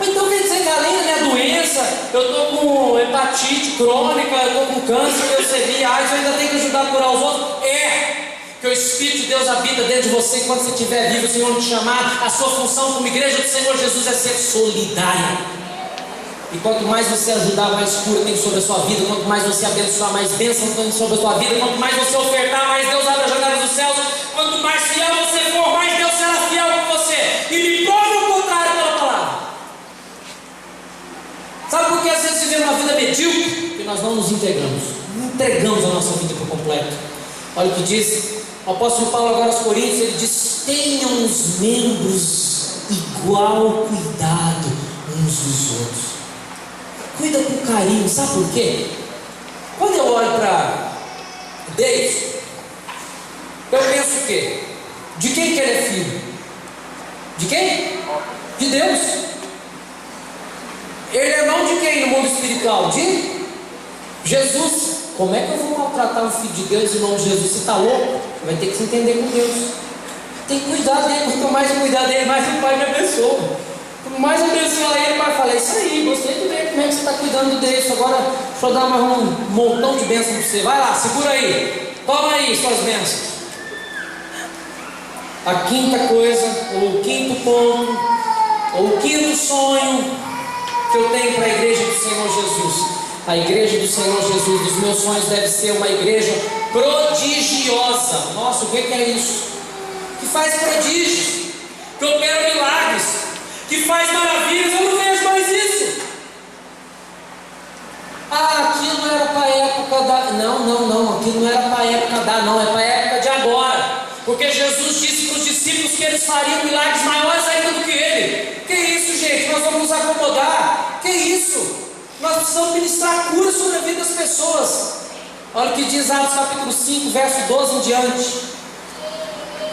Então quer dizer que além da minha doença, eu estou com hepatite crônica, eu estou com câncer, leucemia, AIDS, eu ainda tenho que ajudar a curar os outros? Que o Espírito de Deus habita dentro de você. Quando você estiver vivo, o Senhor te chamar, a sua função como igreja do Senhor Jesus é ser solidária. E quanto mais você ajudar, mais cura tem sobre a sua vida. Quanto mais você abençoar, mais bênção tem sobre a sua vida. Quanto mais você ofertar, mais Deus abre as janelas dos céus. Quanto mais fiel você for, mais Deus será fiel com você. E me prove o contrário pela palavra. Sabe por que às vezes vivemos uma vida medíocre? Porque nós não nos entregamos. Não entregamos a nossa vida por completo. Olha o que diz o apóstolo Paulo agora aos Coríntios, ele diz: tenham os membros igual cuidado uns dos outros. Cuida com carinho, sabe por quê? Quando eu olho para Deus, eu penso o quê? De quem que ele é filho? De quem? De Deus. Ele é irmão de quem no mundo espiritual? De Jesus. Como é que eu vou maltratar o Filho de Deus, irmão de Jesus? Você está louco? Vai ter que se entender com Deus. Tem que cuidar dele. Quanto mais eu cuidar dele, mais o Pai me abençoa. Quanto mais eu abençoar ele, o Pai fala: isso aí, gostei de ver como é que você está cuidando disso. Agora, deixa eu dar mais um montão de bênçãos para você. Vai lá, segura aí. Toma aí suas bênçãos. A quinta coisa, ou o quinto ponto, ou o quinto sonho que eu tenho para a igreja do Senhor Jesus. A igreja do Senhor Jesus, dos meus sonhos, deve ser uma igreja prodigiosa. Nossa, o que é isso? Que faz prodígios, que opera milagres, que faz maravilhas. Eu não vejo mais isso. Aquilo não era para a época da... Não, aquilo não era para a época da... Não, é para a época de agora. Porque Jesus disse para os discípulos que eles fariam milagres maiores ainda do que ele. Que isso, gente? Nós vamos nos acomodar. Que isso? Nós precisamos ministrar cura sobre a vida das pessoas. Olha o que diz Atos capítulo 5, verso 12 em diante.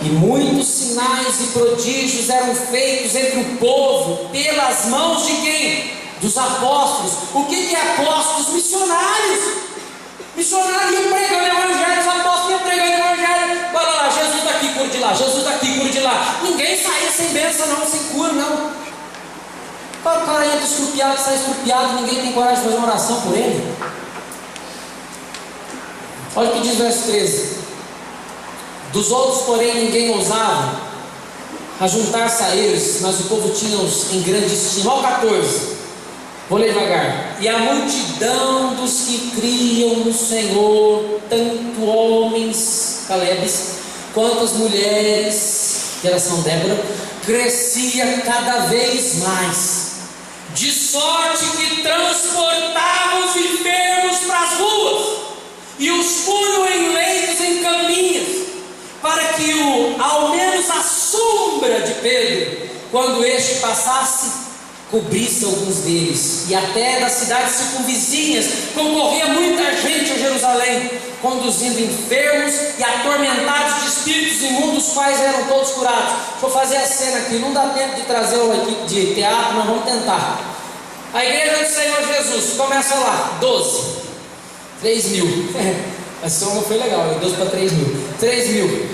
E muitos sinais e prodígios eram feitos entre o povo, pelas mãos de quem? Dos apóstolos. O que é apóstolos? Missionários. Missionários iam pregando o evangelho, os apóstolos iam pregando o evangelho. Olha lá, Jesus está aqui, cura de lá, Jesus está aqui, cura de lá. Ninguém saía sem bênção não, sem cura não. O cara entra estrupiado, sai estrupiado, ninguém tem coragem de fazer uma oração por ele. Olha o que diz o verso 13. Dos outros, porém, ninguém ousava ajuntar-se a eles, mas o povo tinha-os em grande estima. Olha o 14. Vou ler devagar. E a multidão dos que criam no Senhor, tanto homens, Calebes, quanto as mulheres, geração Débora, crescia cada vez mais, de sorte que transportavam os enfermos para as ruas e os punham em leitos, em caminhas, para que ao menos a sombra de Pedro, quando este passasse, cobrisse alguns deles. E até das cidades circunvizinhas concorria muita gente a Jerusalém, conduzindo enfermos e atormentados de espíritos imundos, os quais eram todos curados. Deixa eu fazer a cena aqui, não dá tempo de trazer uma equipe de teatro, mas vamos tentar. A igreja do Senhor Jesus, começa lá, 12, 3 mil, essa soma foi legal, 12 para 3 mil, 3 mil,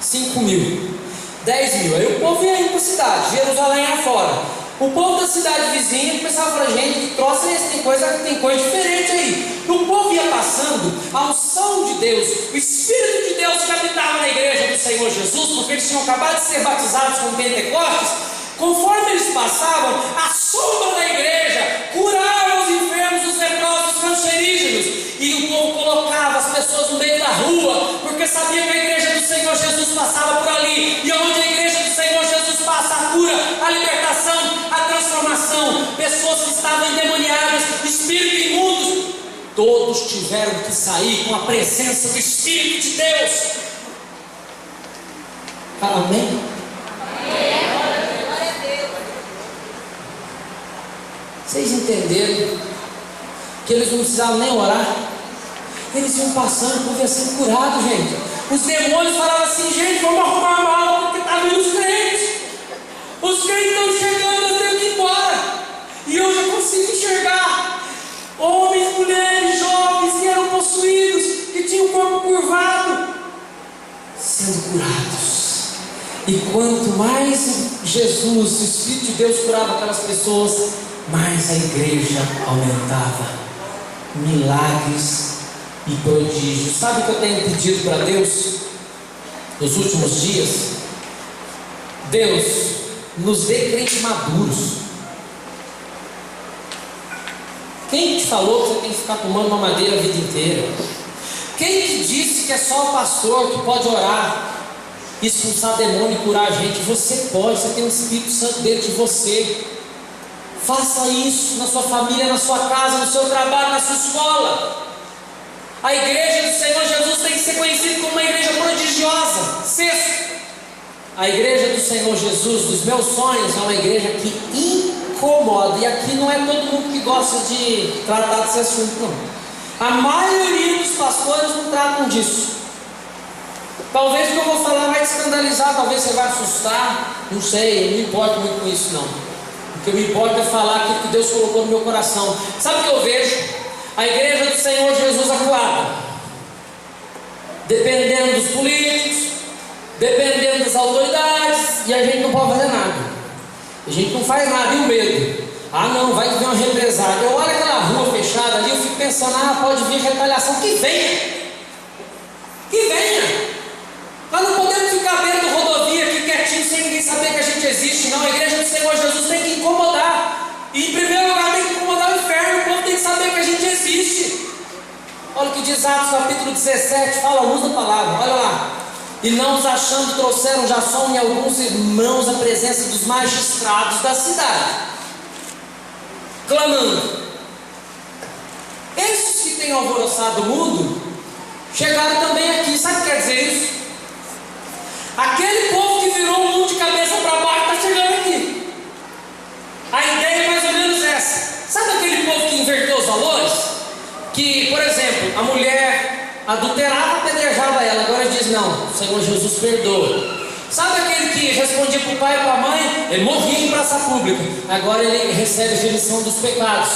5 mil, 10 mil, aí o povo ia indo para a cidade, Jerusalém afora. O povo da cidade vizinha começava a falar: gente, que troço é esse? Tem coisa diferente aí. O povo ia passando, a unção de Deus, o Espírito de Deus que habitava na igreja do Senhor Jesus, porque eles tinham acabado de ser batizados com Pentecostes. Conforme eles passavam, a sombra da igreja curava os enfermos, os leprosos, os cancerígenos, e o povo colocava as pessoas no meio da rua, porque sabia que a igreja do Senhor Jesus passava por ali, e onde a igreja do Senhor Jesus passa, a cura, a libertação, a transformação. Pessoas que estavam endemoniadas, espíritos imundos, todos tiveram que sair com a presença do Espírito de Deus. Amém? Vocês entenderam que eles não precisavam nem orar? Eles iam passando, o povo ia sendo curado, gente. Os demônios falavam assim: gente, vamos arrumar uma aula, porque está vindo os crentes. Os crentes estão chegando, nós temos que ir embora. E eu já consigo enxergar homens, mulheres, jovens que eram possuídos, que tinham o corpo curvado, sendo curados. E quanto mais Jesus, o Espírito de Deus, curava aquelas pessoas, mais a igreja aumentava. Milagres e prodígios. Sabe o que eu tenho pedido para Deus nos últimos dias? Deus, nos dê crentes maduros. Quem te falou que você tem que ficar tomando uma madeira a vida inteira? Quem te disse que é só o pastor que pode orar, expulsar demônio e curar a gente? Você pode, você tem o Espírito Santo dentro de você. Faça isso na sua família, na sua casa, no seu trabalho, na sua escola. A igreja do Senhor Jesus tem que ser conhecida como uma igreja prodigiosa. Sexto, a igreja do Senhor Jesus, dos meus sonhos, é uma igreja que incomoda. E aqui não é todo mundo que gosta de tratar desse assunto, não. A maioria dos pastores não tratam disso. Talvez o que eu vou falar vai te escandalizar, talvez você vai assustar, não sei, eu não me importo muito com isso não. O que me importa é falar aquilo que Deus colocou no meu coração. Sabe o que eu vejo? A igreja do Senhor Jesus acuada, dependendo dos políticos, dependendo das autoridades, e a gente não pode fazer nada. A gente não faz nada, e o medo? Ah não, vai vir uma represália. Eu olho aquela rua fechada ali, eu fico pensando: ah, pode vir retaliação, que venha! Que venha! Nós não podemos ficar dentro da rodovia aqui quietinho, sem ninguém saber que a gente existe, não. A igreja do Senhor Jesus tem que incomodar. E em primeiro lugar tem que incomodar o inferno. O povo tem que saber que a gente existe. Olha o que diz Atos capítulo 17, fala a luz da palavra, olha lá. E não os achando, trouxeram Jasson e alguns irmãos à presença dos magistrados da cidade, clamando. Esses que têm alvoroçado o mundo chegaram também aqui. Sabe o que quer dizer isso? Aquele povo que virou o mundo de cabeça para baixo está chegando aqui. A ideia é mais ou menos essa. Sabe aquele povo que inverteu que, por exemplo, a mulher adulterava, apedrejava ela, agora diz: não, o Senhor Jesus perdoa. Sabe aquele que respondia para o pai e para a mãe, ele morria em praça pública, agora ele recebe remissão dos pecados.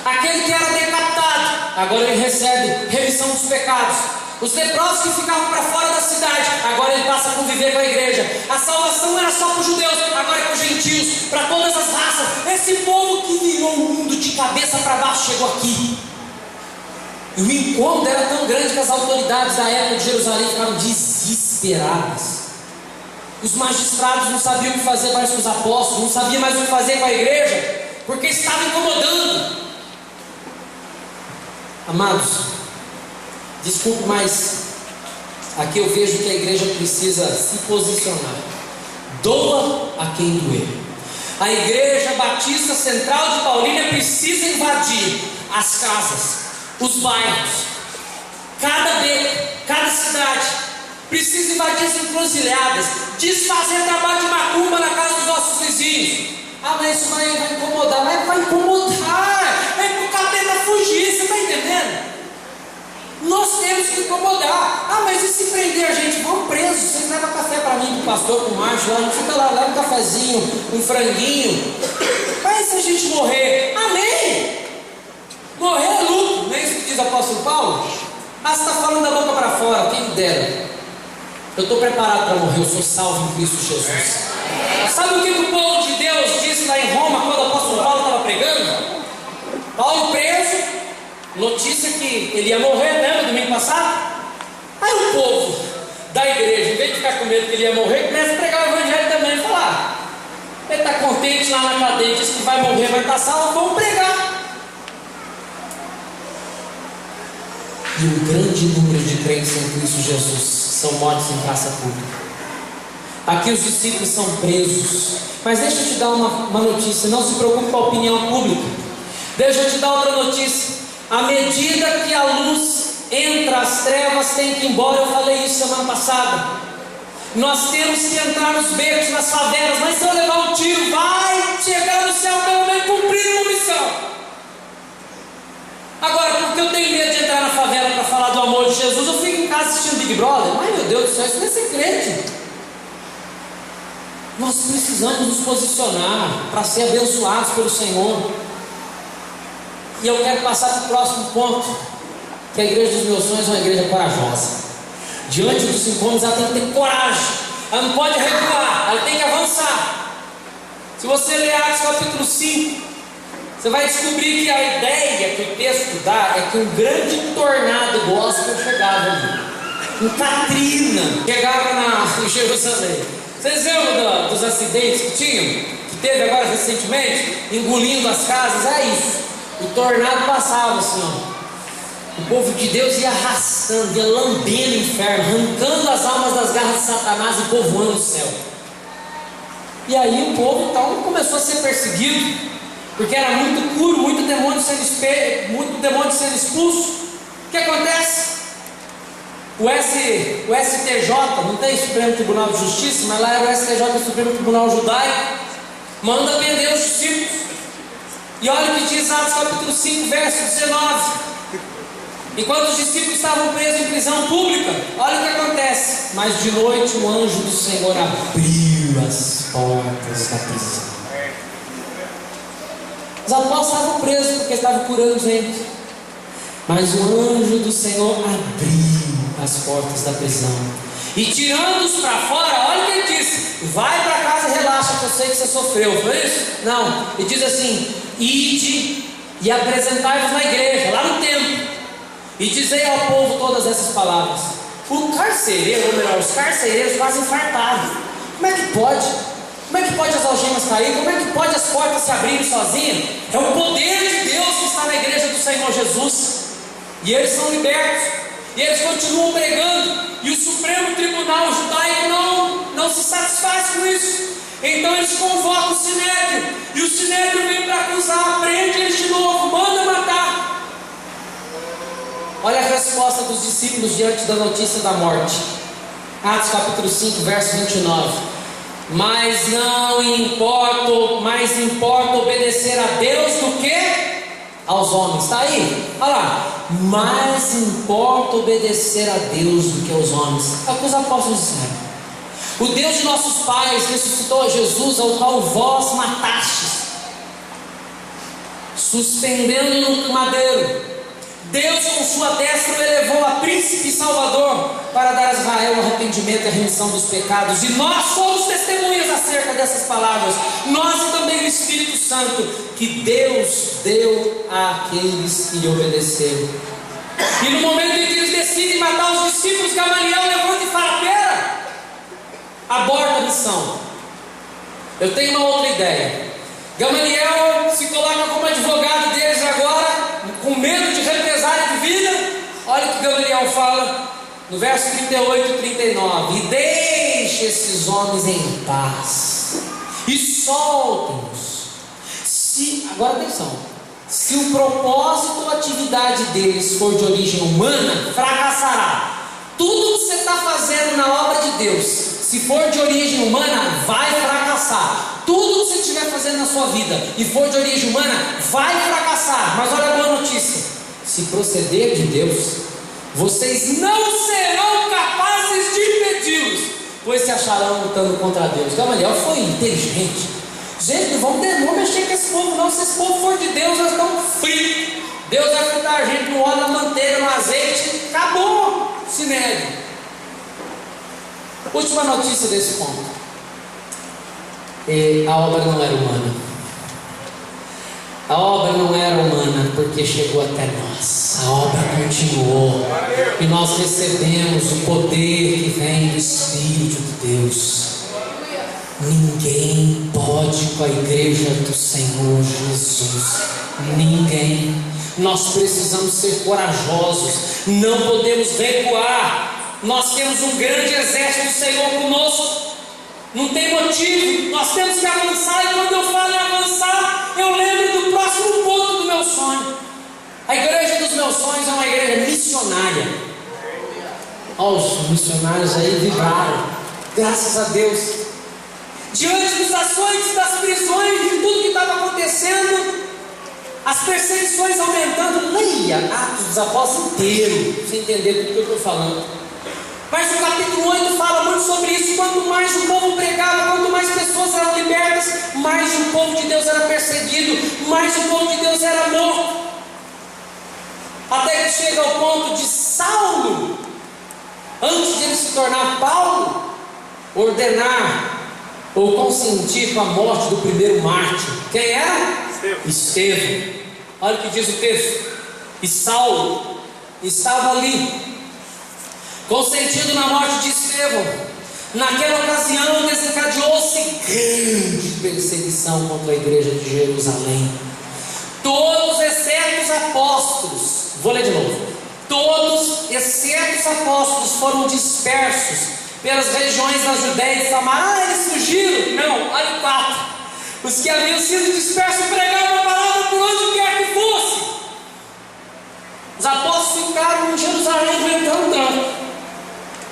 Aquele que era decapitado, agora ele recebe remissão dos pecados. Os leprosos que ficavam para fora da cidade, agora ele passa a conviver com a igreja. A salvação era só para os judeus, agora é para os gentios, para todas as raças. Esse povo que virou o mundo de cabeça para baixo chegou aqui. E o incômodo era tão grande que as autoridades da época de Jerusalém ficaram desesperadas. Os magistrados não sabiam o que fazer mais com os apóstolos, não sabiam mais o que fazer com a igreja, porque estava incomodando. Amados, desculpe, mas aqui eu vejo que a igreja precisa se posicionar. Doa a quem doer. A Igreja Batista Central de Paulínia precisa invadir as casas, os bairros, cada beco, cada cidade. Precisa invadir as encruzilhadas, desfazer trabalho de macumba na casa dos nossos vizinhos. Ah, mas isso vai incomodar. Mas vai incomodar, é para o capeta fugir, você está entendendo? Nós temos que incomodar. Ah, mas e se prender a gente? Vamos presos. Vocês levam café para mim, para o pastor, para o Márcio lá. A gente fica lá, leva um cafezinho, um franguinho. Mas se a gente morrer, amém? Morrer é lucro, não é isso que diz o apóstolo Paulo? Ah, você está falando da boca para fora, quem me dera. Eu estou preparado para morrer, eu sou salvo em Cristo Jesus. Sabe o que o povo de Deus disse lá em Roma, quando o apóstolo Paulo estava pregando? Paulo preso, notícia que ele ia morrer, né, no domingo passado. Aí o povo da igreja, em vez de ficar com medo que ele ia morrer, começa a pregar o evangelho também e falar: ele está contente lá na cadeia, diz que vai morrer, vai estar salvo, vamos pregar. E um grande número de crentes em Cristo Jesus são mortos em praça pública. Aqui os discípulos são presos. Mas deixa eu te dar uma notícia. Não se preocupe com a opinião pública. Deixa eu te dar outra notícia. À medida que a luz entra, as trevas têm que ir embora. Eu falei isso semana passada. Nós temos que entrar nos becos, nas favelas. Mas se eu levar um tiro, vai chegar no céu pelo menos cumprindo uma missão. Agora, porque eu tenho medo de entrar na favela para falar do amor de Jesus, eu fico em casa assistindo Big Brother. Ai, meu Deus do céu, isso não é ser crente. Nós precisamos nos posicionar para ser abençoados pelo Senhor. E eu quero passar para o próximo ponto, que a igreja dos meus sonhos é uma igreja corajosa. Diante dos incômodos, ela tem que ter coragem. Ela não pode recuar, ela tem que avançar. Se você ler Atos capítulo 5, você vai descobrir que a ideia que o texto dá é que um grande tornado gospel chegava ali. Um Katrina chegava em Jerusalém. Vocês lembram dos acidentes que tinham? Que teve agora recentemente? Engolindo as casas? É isso. O tornado passava assim, ó. O povo de Deus ia arrastando, ia lambendo o inferno, arrancando as almas das garras de Satanás e povoando o céu. E aí o povo então começou a ser perseguido, porque era muito puro, muito demônio sendo expulso. O que acontece? O STJ, não tem Supremo Tribunal de Justiça, mas lá era o STJ, o Supremo Tribunal Judaico, manda prender os discípulos. E olha o que diz Atos capítulo 5, verso 19. Enquanto os discípulos estavam presos em prisão pública, olha o que acontece. Mas de noite o anjo do Senhor abriu as portas da prisão. Os apóstolos estavam presos porque estavam curando gente. Mas o anjo do Senhor abriu as portas da prisão. E tirando-os para fora, olha o que ele disse: vai para casa e relaxa, que eu sei que você sofreu. Foi isso? Não. Ele diz assim: ide e apresentai-vos na igreja, lá no templo, e dizei ao povo todas essas palavras. O carcereiro, ou melhor, os carcereiros quase infartaram. Como é que pode? Como é que pode as algemas cair? Como é que pode as portas se abrirem sozinhas? É o poder de Deus que está na igreja do Senhor Jesus. E eles são libertos. E eles continuam pregando. E o Supremo Tribunal Judaico não se satisfaz com isso. Então eles convocam o Sinédrio. E o Sinédrio vem para acusar. Prende eles de novo. Manda matar. Olha a resposta dos discípulos diante da notícia da morte. Atos capítulo 5, verso 29. Mais importa obedecer a Deus do que aos homens. Está aí? Olha lá. Mais importa obedecer a Deus do que aos homens. É o que os apóstolos disseram. O Deus de nossos pais ressuscitou a Jesus, ao qual vós matastes, suspendendo no madeiro. Deus com sua destra o elevou a príncipe e salvador, para dar a Israel o arrependimento e a remissão dos pecados. E nós somos testemunhas acerca dessas palavras, nós e também o Espírito Santo, que Deus deu àqueles que lhe obedeceram. E no momento em que eles decidem matar os discípulos, Gamaliel levanta e fala: pera, aborta a missão. Eu tenho uma outra ideia. Gamaliel se coloca como advogado deles agora, com medo de represália de vida. Olha o que Gamaliel fala no verso 38 e 39: e deixe esses homens em paz e soltem-os. Agora atenção, se o propósito ou atividade deles for de origem humana, fracassará. Tudo que você está fazendo na obra de Deus, se for de origem humana, vai fracassar. Tudo que você estiver fazendo na sua vida e for de origem humana, vai fracassar. Mas olha a boa notícia: se proceder de Deus, vocês não serão capazes de impedi-los, pois se acharão lutando contra Deus. Gamaliel foi inteligente. Gente, não vamos mexer com esse povo não. Se esse povo for de Deus, nós estamos fritos. Deus vai fritar a gente no óleo, na manteiga, no azeite. Acabou. Se negue. Última notícia desse ponto. A obra não era humana. A obra não era humana porque chegou até nós. A obra continuou. E nós recebemos o poder que vem do Espírito de Deus. Ninguém pode com a igreja do Senhor Jesus. Ninguém. Nós precisamos ser corajosos. Não podemos recuar. Nós temos um grande exército do Senhor conosco. Não tem motivo. Nós temos que avançar. E quando eu falo em avançar, eu lembro do próximo ponto do meu sonho. A igreja dos meus sonhos é uma igreja missionária. Olha, os missionários aí vibraram. Graças a Deus. Diante dos açoites, das prisões, de tudo que estava acontecendo, as perseguições aumentando. Leia Atos dos Apóstolos inteiro, para você entender tudo que eu estou falando. Mas o capítulo 8 fala muito sobre isso. Quanto mais o povo pregava, quanto mais pessoas eram libertas, mais o povo de Deus era perseguido, mais o povo de Deus era morto. Até que chega ao ponto de Saulo, antes de ele se tornar Paulo, ordenar ou consentir com a morte do primeiro mártir. Quem era? Estevão. Olha o que diz o texto. E Saulo estava ali, consentindo na morte de Estevão. Naquela ocasião desencadeou-se grande perseguição contra a igreja de Jerusalém. Todos exceto os apóstolos, vou ler de novo. Todos exceto os apóstolos foram dispersos pelas regiões da Judéia e Samaria. Eles fugiram? Não, olha o 4. Os que haviam sido dispersos pregavam a palavra por onde quer que fosse. Os apóstolos ficaram em Jerusalém andando.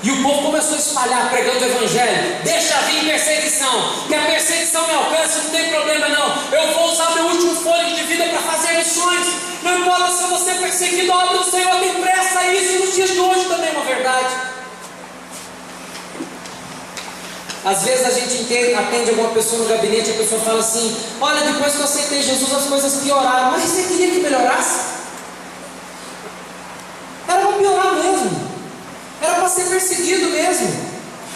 E o povo começou a espalhar, pregando o evangelho. Deixa vir perseguição, que a perseguição me alcance, não tem problema não. Eu vou usar meu último fôlego de vida para fazer missões. Não importa se eu vou ser perseguido, a obra do Senhor tem pressa a isso. E nos dias de hoje também é uma verdade. Às vezes a gente atende alguma pessoa no gabinete e a pessoa fala assim: olha, depois que eu aceitei Jesus as coisas pioraram. Mas você queria que melhorasse? Era para piorar mesmo. Era para ser perseguido mesmo.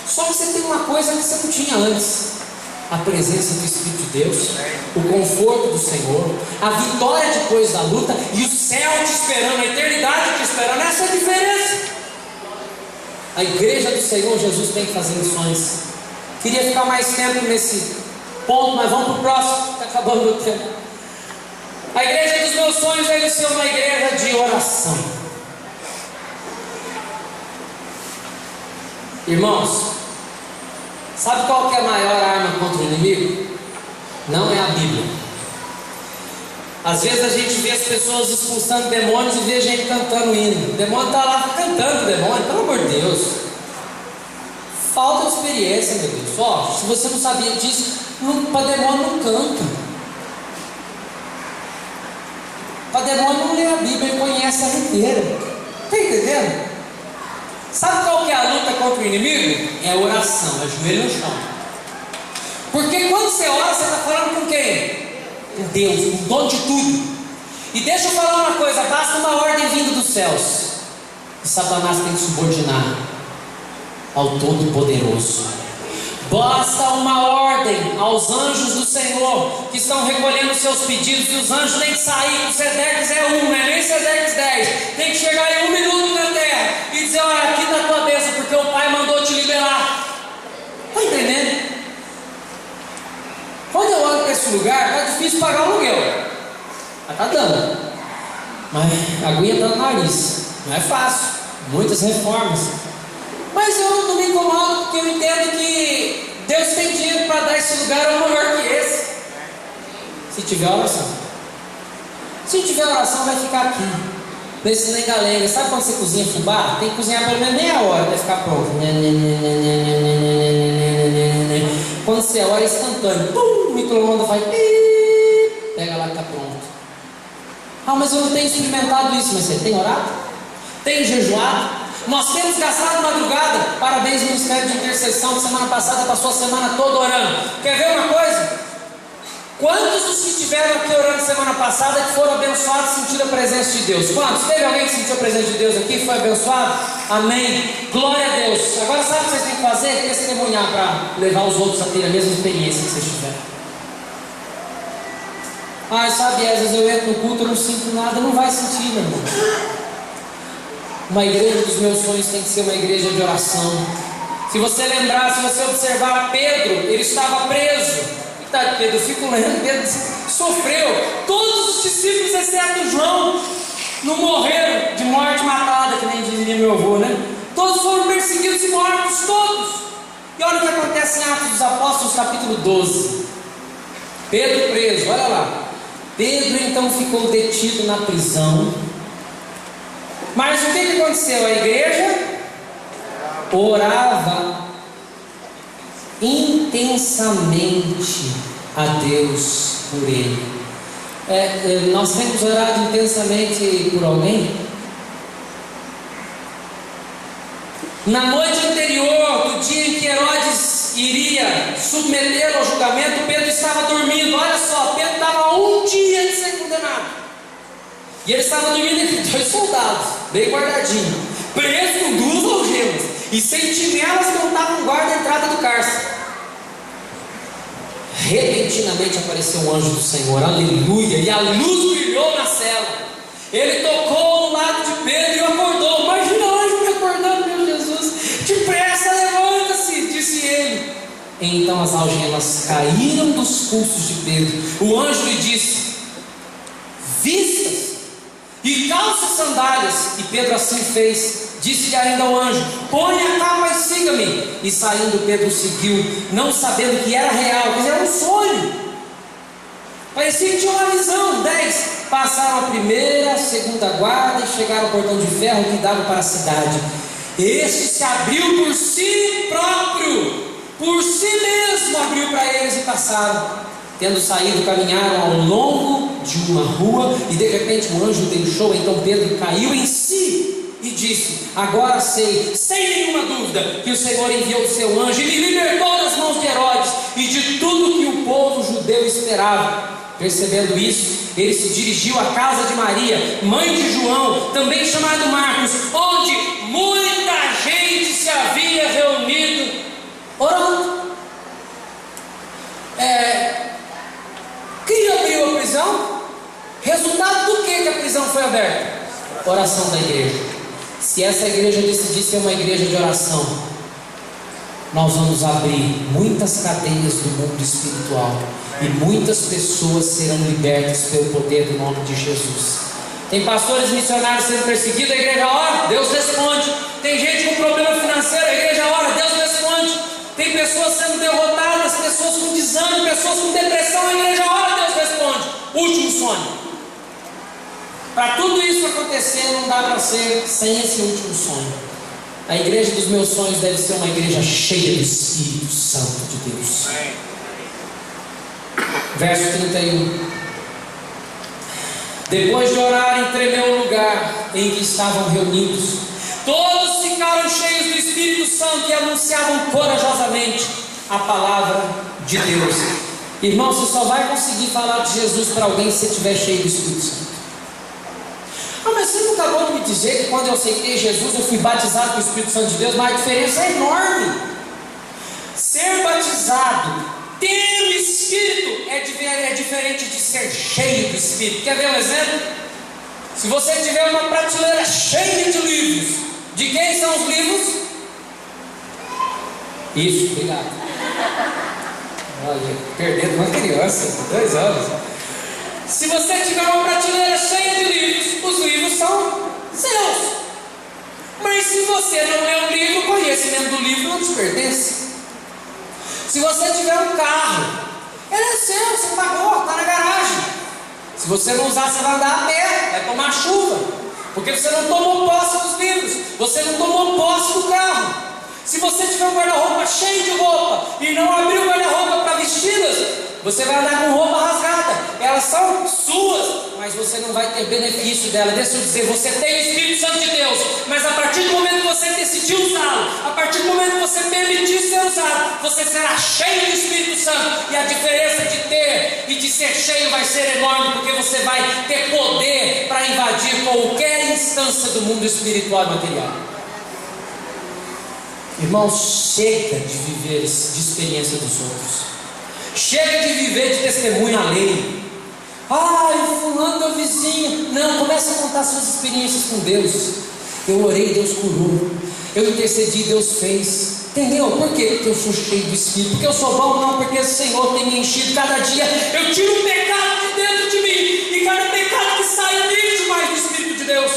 Só que você tem uma coisa que você não tinha antes: a presença do Espírito de Deus, o conforto do Senhor, a vitória depois da luta e o céu te esperando, a eternidade te esperando. Essa é a diferença. A igreja do Senhor Jesus tem que fazer missões. Queria ficar mais tempo nesse ponto, mas vamos para o próximo, está acabando o tempo. A igreja dos meus sonhos deve ser uma igreja de oração. Irmãos, sabe qual que é a maior arma contra o inimigo? Não é a Bíblia. Às vezes a gente vê as pessoas expulsando demônios e vê a gente cantando hino. O demônio está lá cantando o demônio, pelo amor de Deus. Falta de experiência, meu Deus. Ó, se você não sabia disso, para demônio não canta. Para demônio não lê a Bíblia, ele conhece ela inteira. Está entendendo? Sabe qual que é a luta contra o inimigo? É a oração, é joelho no chão. Porque quando você ora, você está falando com quem? Com Deus, com o dono de tudo. E deixa eu falar uma coisa, basta uma ordem vinda dos céus, e Satanás tem que subordinar ao Todo-Poderoso. Basta uma ordem aos anjos do Senhor, que estão recolhendo os seus pedidos, e os anjos têm que sair, o Sedex é 1, não é nem Sedex 10, tem que chegar em 1 minuto na terra, e dizer, olha, aqui está a tua bênção, porque o Pai mandou te liberar. Está entendendo? Quando eu olho para esse lugar, está difícil pagar o aluguel, mas está dando, mas aguenta no nariz, não é fácil, muitas reformas. Mas eu não me incomodo, porque eu entendo que Deus tem dinheiro para dar esse lugar ao maior que esse. Se tiver oração. Se tiver oração, vai ficar aqui. Nesse lenga-lenga. Sabe quando você cozinha fubá? Tem que cozinhar pelo menos meia hora para ficar pronto. Quando você ora, é instantâneo. Pum, o micro-ondas vai. Pega lá que está pronto. Ah, mas eu não tenho experimentado isso. Mas você tem orado? Tem jejuado? Nós temos gastado madrugada. Parabéns ao Ministério de Intercessão, que semana passada passou a semana toda orando. Quer ver uma coisa? Quantos dos que estiveram aqui orando semana passada que foram abençoados sentiram a presença de Deus? Quantos? Teve alguém que sentiu a presença de Deus aqui? Foi abençoado? Amém. Glória a Deus. Agora sabe o que vocês têm que fazer? Testemunhar para levar os outros a ter a mesma experiência que vocês tiveram. Ah, sabe, às vezes eu entro no culto, eu não sinto nada. Não vai sentir, meu irmão. Uma igreja dos meus sonhos tem que ser uma igreja de oração. Se você lembrar, se você observar Pedro, ele estava preso. Coitado, Pedro, eu fico lendo, Pedro sofreu. Todos os discípulos, exceto João, não morreram de morte matada, que nem dizia meu avô, né? Todos foram perseguidos e mortos, todos. E olha o que acontece em Atos dos Apóstolos, capítulo 12. Pedro preso, olha lá. Pedro então ficou detido na prisão. Mas o que aconteceu? A igreja orava intensamente a Deus por ele. Nós temos orado intensamente por alguém? Na noite anterior, do dia em que Herodes iria submetê-lo ao julgamento, Pedro estava dormindo. Olha só, Pedro estava a um dia de ser condenado. E ele estava dormindo entre 2 soldados, bem guardadinho, preso com 2 algemas, e sentinelas montavam guarda à entrada do cárcere. Repentinamente apareceu um anjo do Senhor, aleluia, e a luz brilhou na cela. Ele tocou no lado de Pedro e o acordou. Imagina o anjo me acordando, meu Jesus. Depressa, levanta-se, disse ele. Então as algemas caíram dos pulsos de Pedro. O anjo lhe disse: vistas e calça sandálias. E Pedro assim fez. Disse-lhe ainda o anjo: põe a capa e siga-me. E saindo Pedro seguiu, não sabendo que era real, mas era um sonho. Parecia que tinha uma visão. 10. Passaram a primeira, a segunda guarda e chegaram ao portão de ferro que dava para a cidade. Este se abriu por si próprio, por si mesmo abriu para eles e passaram. Tendo saído, caminharam ao longo de uma rua, e de repente um anjo deixou. Então Pedro caiu em si e disse: agora sei, sem nenhuma dúvida, que o Senhor enviou o seu anjo e me libertou das mãos de Herodes e de tudo que o povo judeu esperava. Percebendo isso, ele se dirigiu à casa de Maria, mãe de João, também chamado Marcos, onde muita gente se havia reunido orando. Quem abriu a prisão? Resultado do que a prisão foi aberta? Oração da igreja. Se essa igreja decidir ser uma igreja de oração, nós vamos abrir muitas cadeias do mundo espiritual, e muitas pessoas serão libertas pelo poder do nome de Jesus. Tem pastores missionários sendo perseguidos, a igreja ora, Deus responde. Tem gente com problema financeiro, a igreja ora, Deus responde. Tem pessoas sendo derrotadas, pessoas com desânimo, pessoas com depressão, a igreja ora, Deus responde. Último sonho. Para tudo isso acontecer, não dá para ser sem esse último sonho. A igreja dos meus sonhos deve ser uma igreja cheia do Espírito Santo de Deus. Verso 31. Depois de orarem, tremeu o lugar em que estavam reunidos. Todos ficaram cheios do Espírito Santo e anunciavam corajosamente a palavra de Deus. Irmão, você só vai conseguir falar de Jesus para alguém se você estiver cheio do Espírito Santo. Ah, mas você não acabou de me dizer que quando eu aceitei Jesus eu fui batizado com o Espírito Santo de Deus? Mas a diferença é enorme. Ser batizado tendo Espírito é diferente de ser cheio do Espírito. Quer ver um exemplo? Se você tiver uma prateleira cheia de livros, de quem são os livros? Isso, obrigado. Olha, perdendo uma criança, 2 anos. Se você tiver uma prateleira cheia de livros, os livros são seus. Mas se você não lê um livro, o conhecimento do livro não te pertence. Se você tiver um carro, ele é seu, você pagou, está na garagem. Se você não usar, você vai andar a pé, vai tomar chuva, porque você não tomou posse dos livros, você não tomou posse do carro. Se você tiver um guarda-roupa cheio de roupa e não abrir o guarda-roupa para vesti-las, você vai andar com roupa rasgada. Elas são suas, mas você não vai ter benefício dela. Deixa eu dizer, você tem o Espírito Santo de Deus, mas a partir do momento que você decidiu usá-lo, a partir do momento que você permitir ser usado, você será cheio do Espírito Santo. E a diferença de ter e de ser cheio vai ser enorme, porque você vai ter poder para invadir qualquer instância do mundo espiritual e material. Irmãos, chega de viver de experiência dos outros. Chega de viver de testemunho alheio. Ai, fulano meu vizinho. Não, comece a contar suas experiências com Deus. Eu orei, Deus curou. Eu intercedi, Deus fez. Entendeu? Por quê? Porque eu sou cheio do Espírito. Porque eu sou bom? Não, porque o Senhor tem me enchido. Cada dia eu tiro um pecado de dentro de mim. E cada pecado que sai eu encho mais do Espírito de Deus.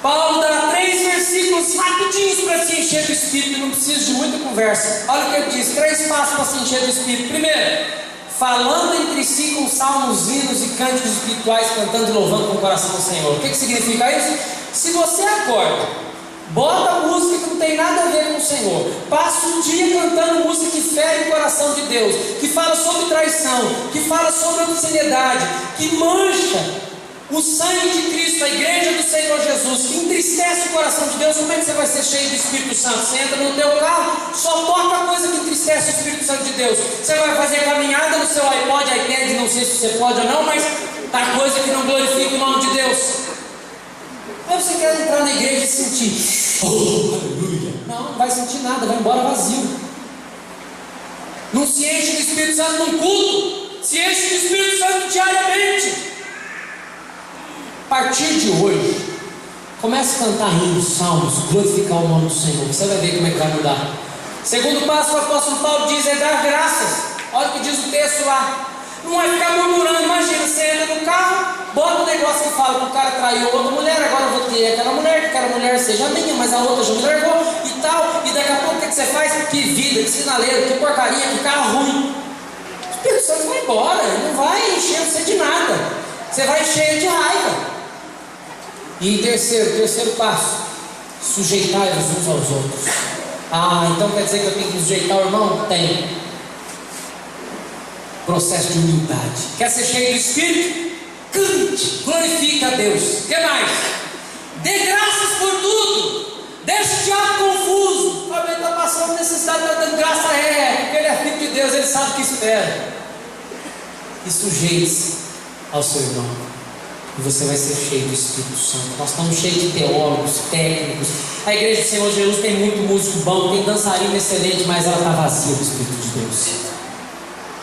Paulo dá 3 versículos rapidinhos para se encher do Espírito. Não precisa de muita conversa. Olha o que ele diz, 3 passos para se encher do Espírito. Primeiro, falando entre si com salmos, hinos e cânticos espirituais, cantando e louvando com o coração do Senhor. O que significa isso? Se você acorda, bota música que não tem nada a ver com o Senhor, passa o dia cantando música que fere o coração de Deus, que fala sobre traição, que fala sobre obscenidade, que mancha o sangue de Cristo, a igreja do Senhor Jesus, que entristece o coração de Deus, como é que você vai ser cheio do Espírito Santo? Você entra no teu carro, só toca coisa que entristece o Espírito Santo de Deus. Você vai fazer caminhada no seu iPod, iPad, não sei se você pode ou não, mas tá coisa que não glorifica o nome de Deus. Aí você quer entrar na igreja e sentir, oh, aleluia. Não vai sentir nada, vai embora vazio. Não se enche do Espírito Santo num culto, se enche do Espírito Santo diariamente. A partir de hoje, comece a cantar hinos, salmos, glorificar o nome do Senhor. Você vai ver como é que vai mudar. Segundo passo, o apóstolo Paulo diz, é dar graças. Olha o que diz o texto lá. Não é ficar murmurando. Imagina, você entra no carro, bota um negócio que fala que o cara traiu outra mulher, agora eu vou ter aquela mulher, que aquela mulher seja minha, mas a outra já me largou e tal. E daqui a pouco o que você faz? Que vida, que sinaleiro, que porcaria, que carro ruim. O Espírito Santo vai embora, ele não vai encher você de nada. Você vai cheio de raiva. E terceiro passo, sujeitai-vos uns aos outros. Ah, então quer dizer que eu tenho que sujeitar o irmão? Tem. Processo de humildade. Quer ser cheio do Espírito? Cante, glorifica a Deus. O que mais? Dê graças por tudo. Deixa o diabo confuso. Ele está passando necessidade, está dando graça a ele, porque ele é filho de Deus, ele sabe o que espera. E sujeite-se ao seu irmão. E você vai ser cheio do Espírito Santo. Nós estamos cheios de teólogos, técnicos. A igreja do Senhor Jesus tem muito músico bom, tem dançarino excelente, mas ela está vazia do Espírito de Deus.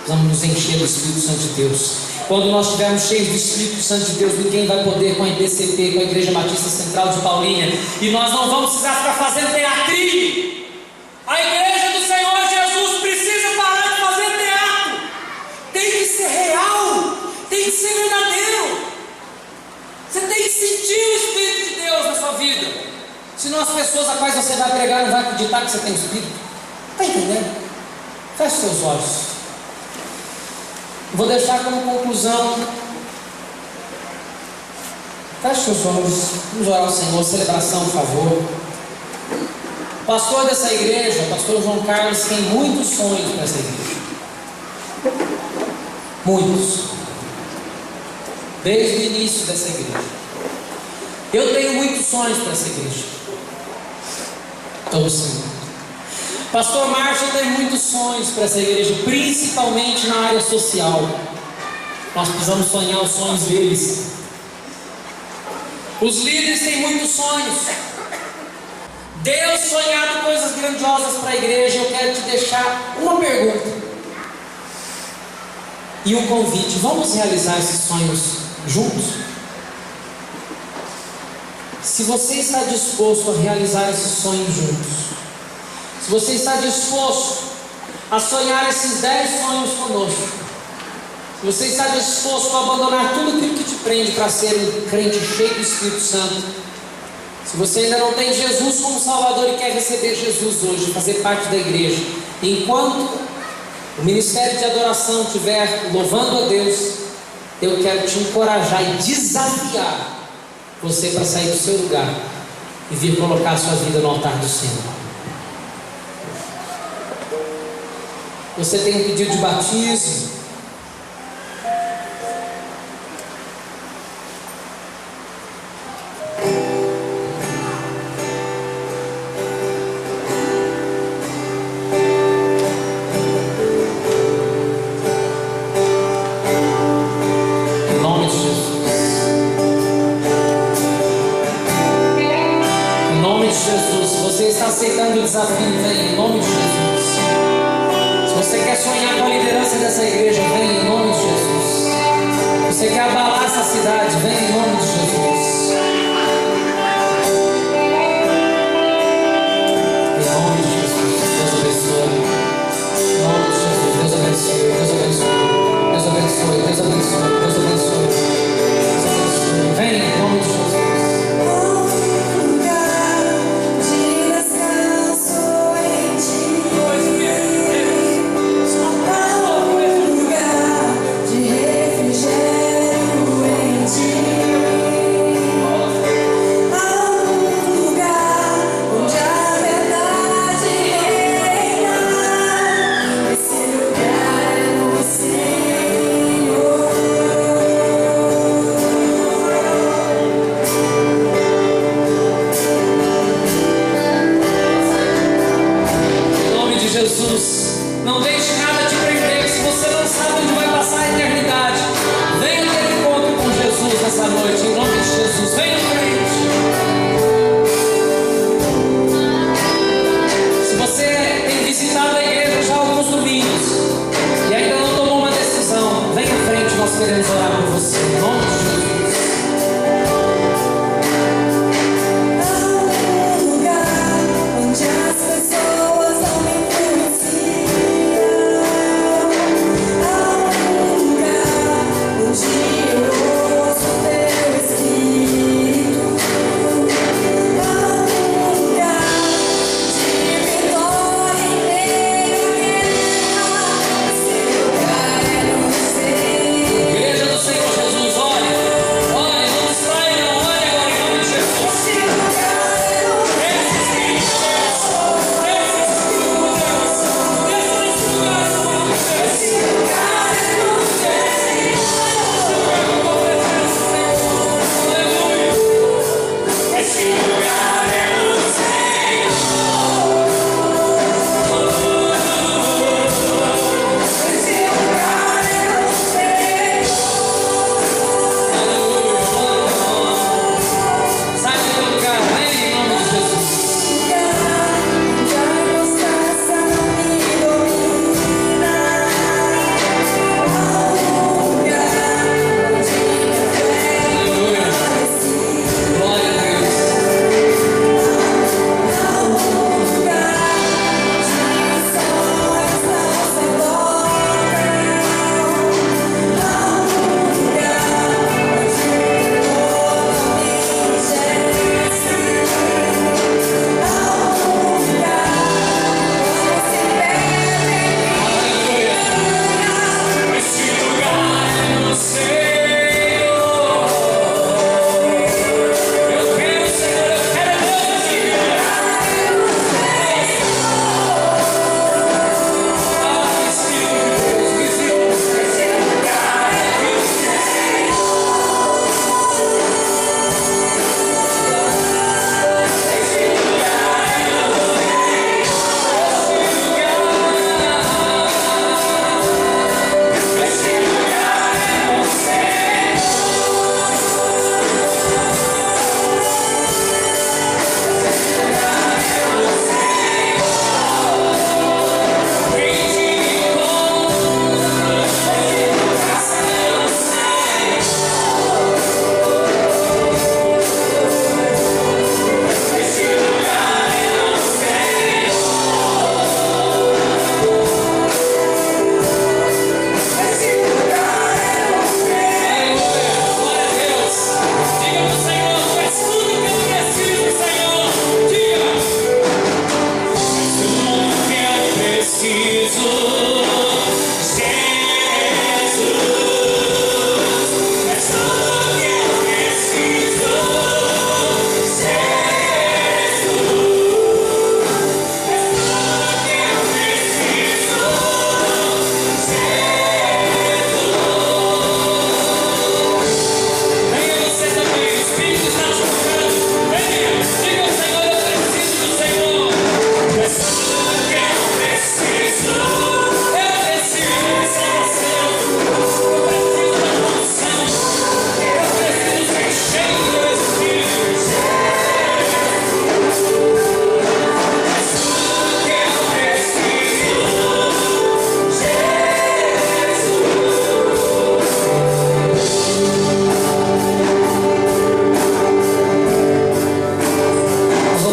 Vamos nos encher do Espírito Santo de Deus. Quando nós estivermos cheios do Espírito Santo de Deus, ninguém vai poder com a IBCP, com a Igreja Batista Central de Paulínia. E nós não vamos precisar ficar fazendo teatrinho. A igreja do Senhor Jesus precisa parar de fazer teatro. Tem que ser real, tem que ser verdadeiro. Você tem que sentir o Espírito de Deus na sua vida. Senão as pessoas a quais você vai pregar não vão acreditar que você tem o Espírito. Está entendendo? Feche seus olhos. Vou deixar como conclusão. Feche seus olhos. Vamos orar ao Senhor. Celebração, por favor. O pastor dessa igreja, o pastor João Carlos, tem muitos sonhos para essa igreja. Muitos. desde o início dessa igreja. Eu tenho muitos sonhos para essa igreja. Então, sim. Pastor Márcio tem muitos sonhos para essa igreja, principalmente na área social. Nós precisamos sonhar os sonhos deles. Os líderes têm muitos sonhos. Deus sonhado coisas grandiosas para a igreja. Eu quero te deixar uma pergunta e um convite. Vamos realizar esses sonhos juntos? Se você está disposto a realizar esses sonhos juntos, se você está disposto a sonhar esses 10 sonhos conosco, se você está disposto a abandonar tudo aquilo que te prende para ser um crente cheio do Espírito Santo, se você ainda não tem Jesus como Salvador e quer receber Jesus hoje, fazer parte da igreja, enquanto o ministério de adoração estiver louvando a Deus, eu quero te encorajar e desafiar você para sair do seu lugar e vir colocar a sua vida no altar do Senhor. Você tem um pedido de batismo, aceitando o desafio, vem em nome de Jesus. Se você quer sonhar com a liderança dessa igreja, vem em nome de Jesus. Se você quer abalar essa cidade, vem em nome de Jesus. Em nome de Jesus, Deus abençoe. Em nome de Jesus, Deus abençoe, Deus abençoe, Deus abençoe, Deus abençoe, Deus abençoe, Deus abençoe. Vem em nome de Jesus.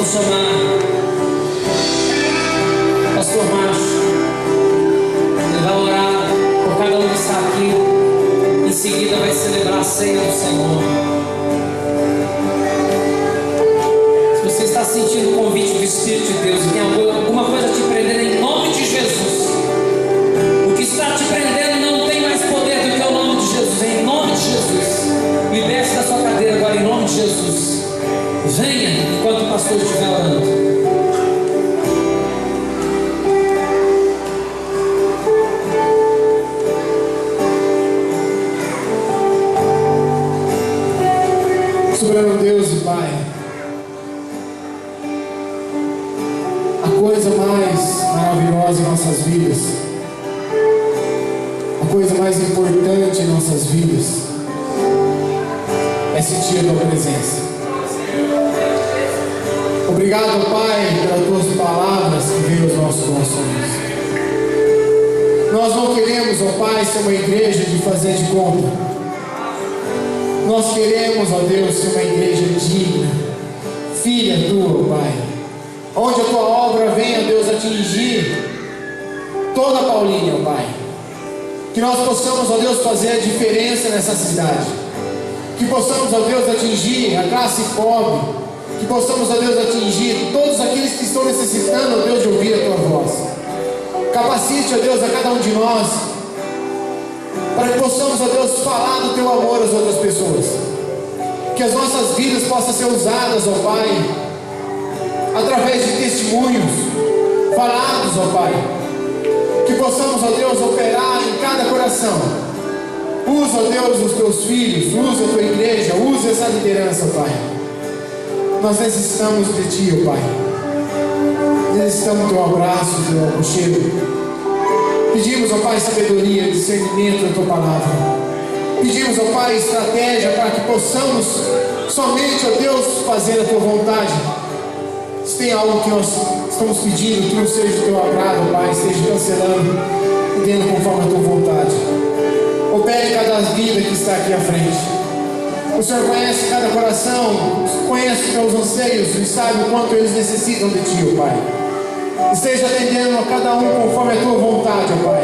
chamar o pastor Márcio. Ele vai orar por cada um que está aqui. Em seguida vai celebrar a ceia do Senhor. Se você está sentindo o convite do Espírito de Deus e tem alguma coisa te prendendo, em nome de Jesus, o que está te prendendo não tem mais poder do que o nome de Jesus. Em nome de Jesus, liberte da sua cadeira agora, em nome de Jesus. Venha enquanto o pastor estiver orando. Soberano Deus e Pai, a coisa mais maravilhosa em nossas vidas, a coisa mais importante em nossas vidas é sentir a Tua presença. Obrigado, Pai, pelas Tuas palavras que veio aos nossos corações. Nós não queremos, ó Pai, ser uma igreja de fazer de conta. Nós queremos, ó Deus, ser uma igreja digna, filha Tua, Pai, onde a Tua obra venha, Deus, atingir toda a Paulínia, ó Pai. Que nós possamos, ó Deus, fazer a diferença nessa cidade. Que possamos, ó Deus, atingir a classe pobre. Que possamos, ó Deus, atingir todos aqueles que estão necessitando, ó Deus, de ouvir a Tua voz. Capacite, ó Deus, a cada um de nós, para que possamos, ó Deus, falar do Teu amor às outras pessoas. Que as nossas vidas possam ser usadas, ó Pai, através de testemunhos falados, ó Pai. Que possamos, ó Deus, operar em cada coração. Usa, ó Deus, os Teus filhos, usa a Tua igreja, usa essa liderança, Pai. Nós necessitamos de Ti, ó Pai. Necessitamos do Teu abraço, do Teu aconchego. Pedimos, ó Pai, sabedoria, discernimento da Tua palavra. Pedimos, ó Pai, estratégia para que possamos somente, ó Deus, fazer a Tua vontade. Se tem algo que nós estamos pedindo que não seja do Teu agrado, ó Pai, esteja cancelando e dando conforme a Tua vontade. Opere cada vida que está aqui à frente. O Senhor conhece cada coração, conhece os teus anseios e sabe o quanto eles necessitam de Ti, ó Pai. Esteja atendendo a cada um conforme a Tua vontade, ó Pai,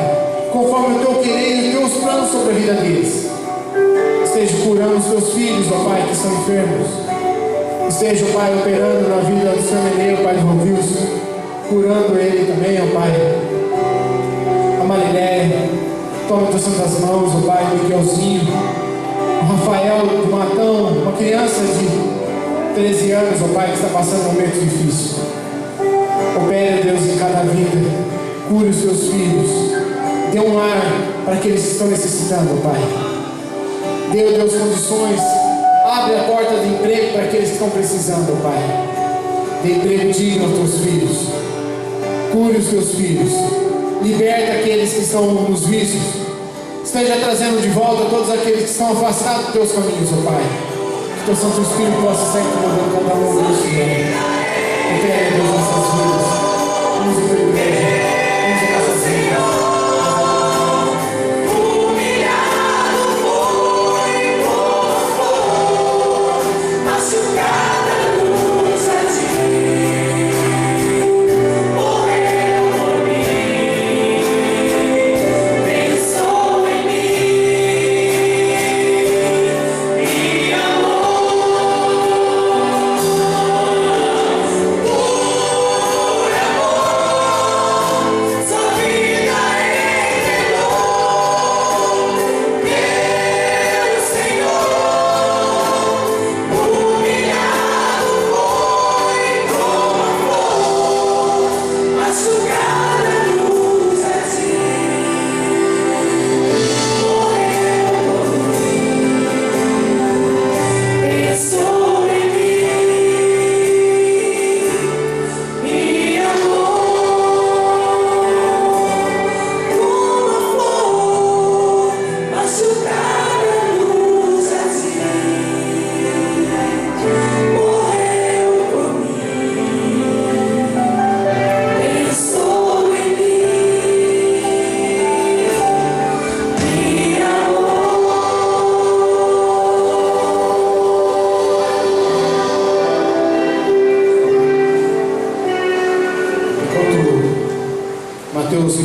conforme o Teu querer e os Teus planos sobre a vida deles. Esteja curando os Teus filhos, ó Pai, que estão enfermos. Esteja, ó Pai, operando na vida do Senhor Meneu, Pai de Rovilson, curando ele também, ó Pai. A Marilé, toma Tuas santas mãos, ó Pai, o Miguelzinho, o Rafael do Matão, uma criança de 13 anos, ó Pai, que está passando um momento difícil. Opere, Deus, em cada vida. Cure os Teus filhos. Dê um lar para aqueles que estão necessitando, Pai. Dê, Deus, condições. Abre a porta de emprego para aqueles que estão precisando, Pai. Dê emprego digno aos Teus filhos. Cure os Teus filhos. Liberta aqueles que estão nos vícios. Esteja trazendo de volta todos aqueles que estão afastados dos Teus caminhos, ó Pai. Que Teu Santo Espírito possa estar incomodando cada um disso, Senhor. Opere, Deus, nossas vidas. Use a Tua igreja. Use a nossas vidas. Amor.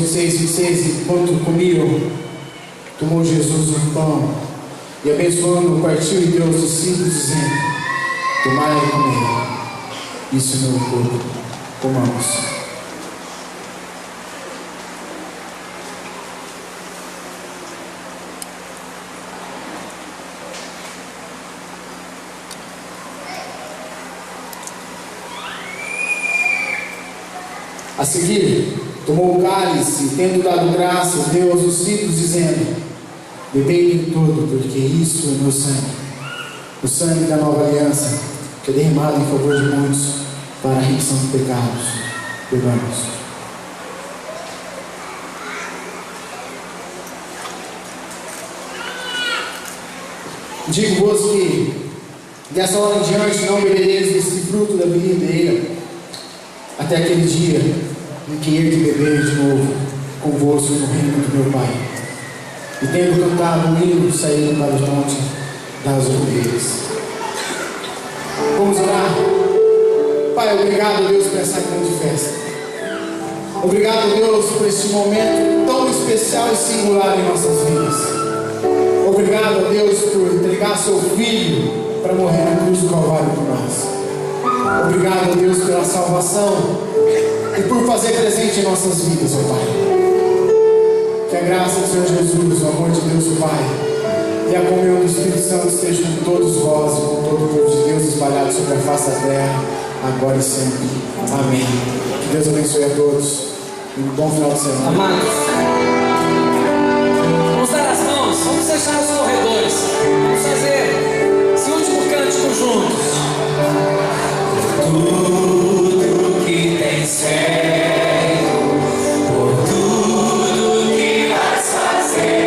6, 26, enquanto comiam, tomou Jesus um pão e abençoando, partiu e deu aos discípulos, dizendo: tomai e comei, isso é meu corpo, comamos. A seguir, tomou o cálice e, tendo dado graças, deu aos discípulos, dizendo: bebei em tudo, porque isso é meu sangue, o sangue da nova aliança, que é derramado em favor de muitos para a remissão dos pecados. Bebamos. Digo-vos que dessa hora em diante não bebereis desse fruto da videira, até aquele dia em que hei de beber de novo convosco no reino do meu Pai. E tendo cantado um hino, saíram para o monte das oliveiras. Vamos orar. Pai, obrigado, Deus, por essa grande festa. Obrigado, Deus, por este momento tão especial e singular em nossas vidas. Obrigado, Deus, por entregar seu Filho para morrer na cruz do Calvário por nós. Obrigado, Deus, pela salvação e por fazer presente em nossas vidas, ó Pai. Que a graça do Senhor Jesus, o amor de Deus, o Pai, e a comunhão do Espírito Santo esteja com todos vós e com todo o povo de Deus espalhado sobre a face da terra, agora e sempre. Amém. Que Deus abençoe a todos e um bom final de semana. Amados, vamos dar as mãos, vamos fechar os corredores, vamos fazer esse último cântico juntos. Tudo que tens feito, por tudo que vais fazer,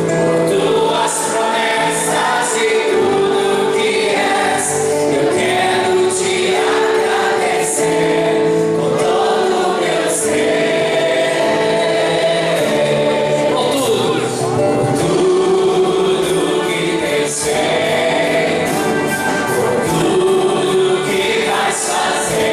por tuas promessas e tudo que és, eu quero te agradecer com todo o meu ser. Por tudo que tens feito, por tudo que vais fazer.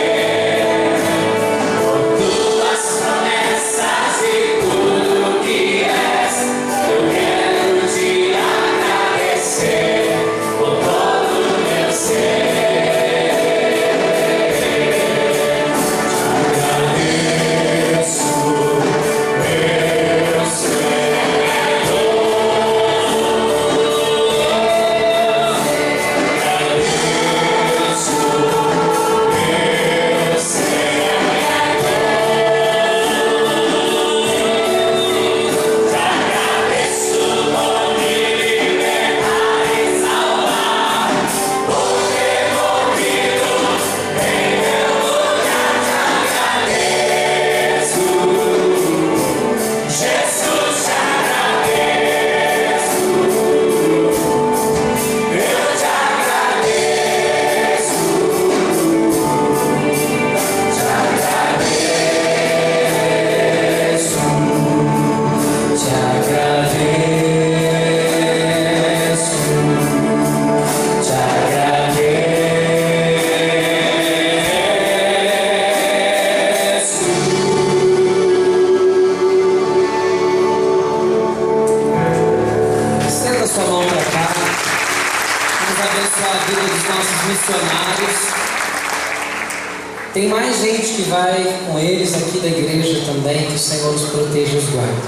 Tem mais gente que vai com eles aqui da igreja também, que o Senhor os proteja e os guarde.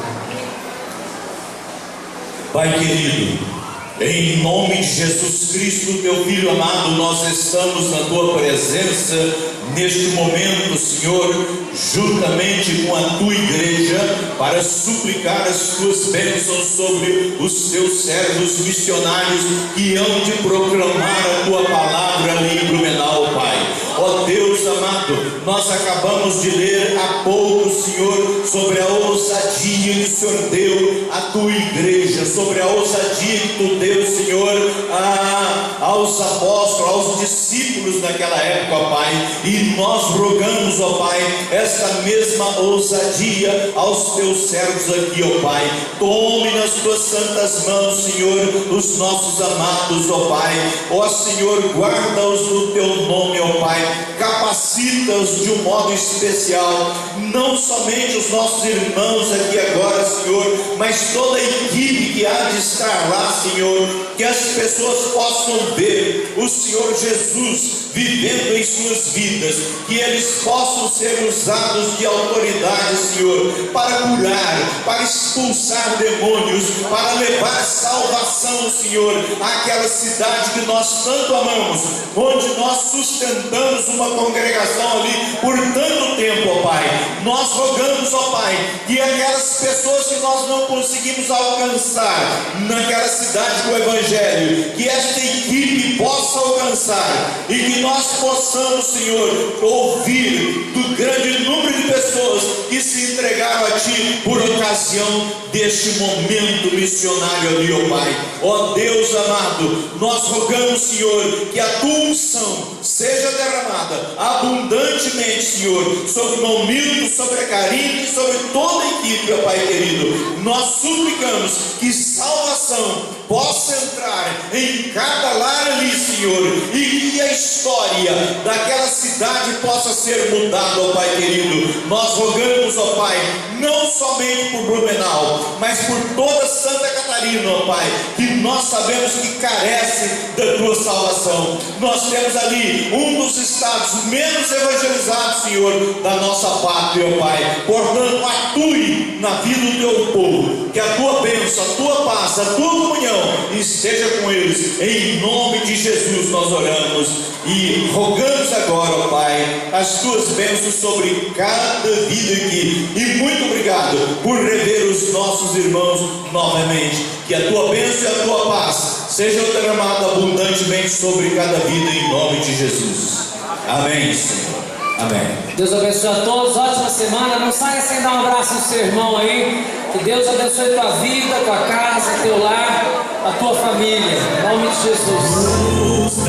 Pai querido, em nome de Jesus Cristo, teu Filho amado, nós estamos na tua presença neste momento, Senhor, juntamente com a tua igreja, para suplicar as tuas bênçãos sobre os teus servos missionários que hão de proclamar a tua palavra ali em Blumenau, Pai. Ó Deus amado, nós acabamos de ler há pouco, Senhor, sobre a ousadia que o Senhor deu à tua igreja, sobre a ousadia que tu deu, Senhor, aos apóstolos, aos discípulos naquela época, ó Pai. E nós rogamos, ó Pai, esta mesma ousadia aos teus servos aqui, ó Pai. Tome nas tuas santas mãos, Senhor, os nossos amados, ó Pai. Ó Senhor, guarda-os no teu nome, ó Pai. Capacita visita-os de um modo especial, não somente os nossos irmãos aqui agora, Senhor, mas toda a equipe que há de estar lá, Senhor, que as pessoas possam ver o Senhor Jesus vivendo em suas vidas, que eles possam ser usados de autoridade, Senhor, para curar, para expulsar demônios, para levar salvação, Senhor, àquela cidade que nós tanto amamos, onde nós sustentamos uma congregação ali por tanto tempo, ó Pai. Nós rogamos, ó Pai, que aquelas pessoas que nós não conseguimos alcançar naquela cidade com o Evangelho, que esta equipe possa alcançar, e que nós possamos, Senhor, ouvir do grande número de pessoas que se entregaram a Ti por ocasião deste momento missionário ali, ó Pai. Ó Deus amado, nós rogamos, Senhor, que a Tua unção seja derramada abundantemente, Senhor, sobre o irmão Milton, sobre a Karine e sobre toda a equipe, ó Pai querido. Nós suplicamos que salvação possa entrar em cada lar ali, Senhor, e que a história daquela cidade possa ser mudada, ó Pai querido. Nós rogamos, ó Pai, não somente por Blumenau, mas por toda Santa Catarina, ó Pai, que nós sabemos que carece da Tua salvação. Nós temos ali um dos estados menos evangelizados, Senhor, da nossa pátria, ó Pai. Portanto, atue na vida do Teu povo, que a Tua bênção, a Tua paz, a Tua comunhão esteja com eles. Em nome de Jesus nós oramos e rogamos agora, ó Pai, as Tuas bênçãos sobre cada vida aqui. E muito obrigado por rever os nossos irmãos novamente. Que a Tua bênção e a Tua paz sejam derramadas abundantemente sobre cada vida, em nome de Jesus. Amém, Senhor. Amém. Deus abençoe a todos, ótima semana. Não saia sem dar um abraço no seu irmão aí. Que Deus abençoe tua vida, tua casa, teu lar, a tua família. Em nome de Jesus.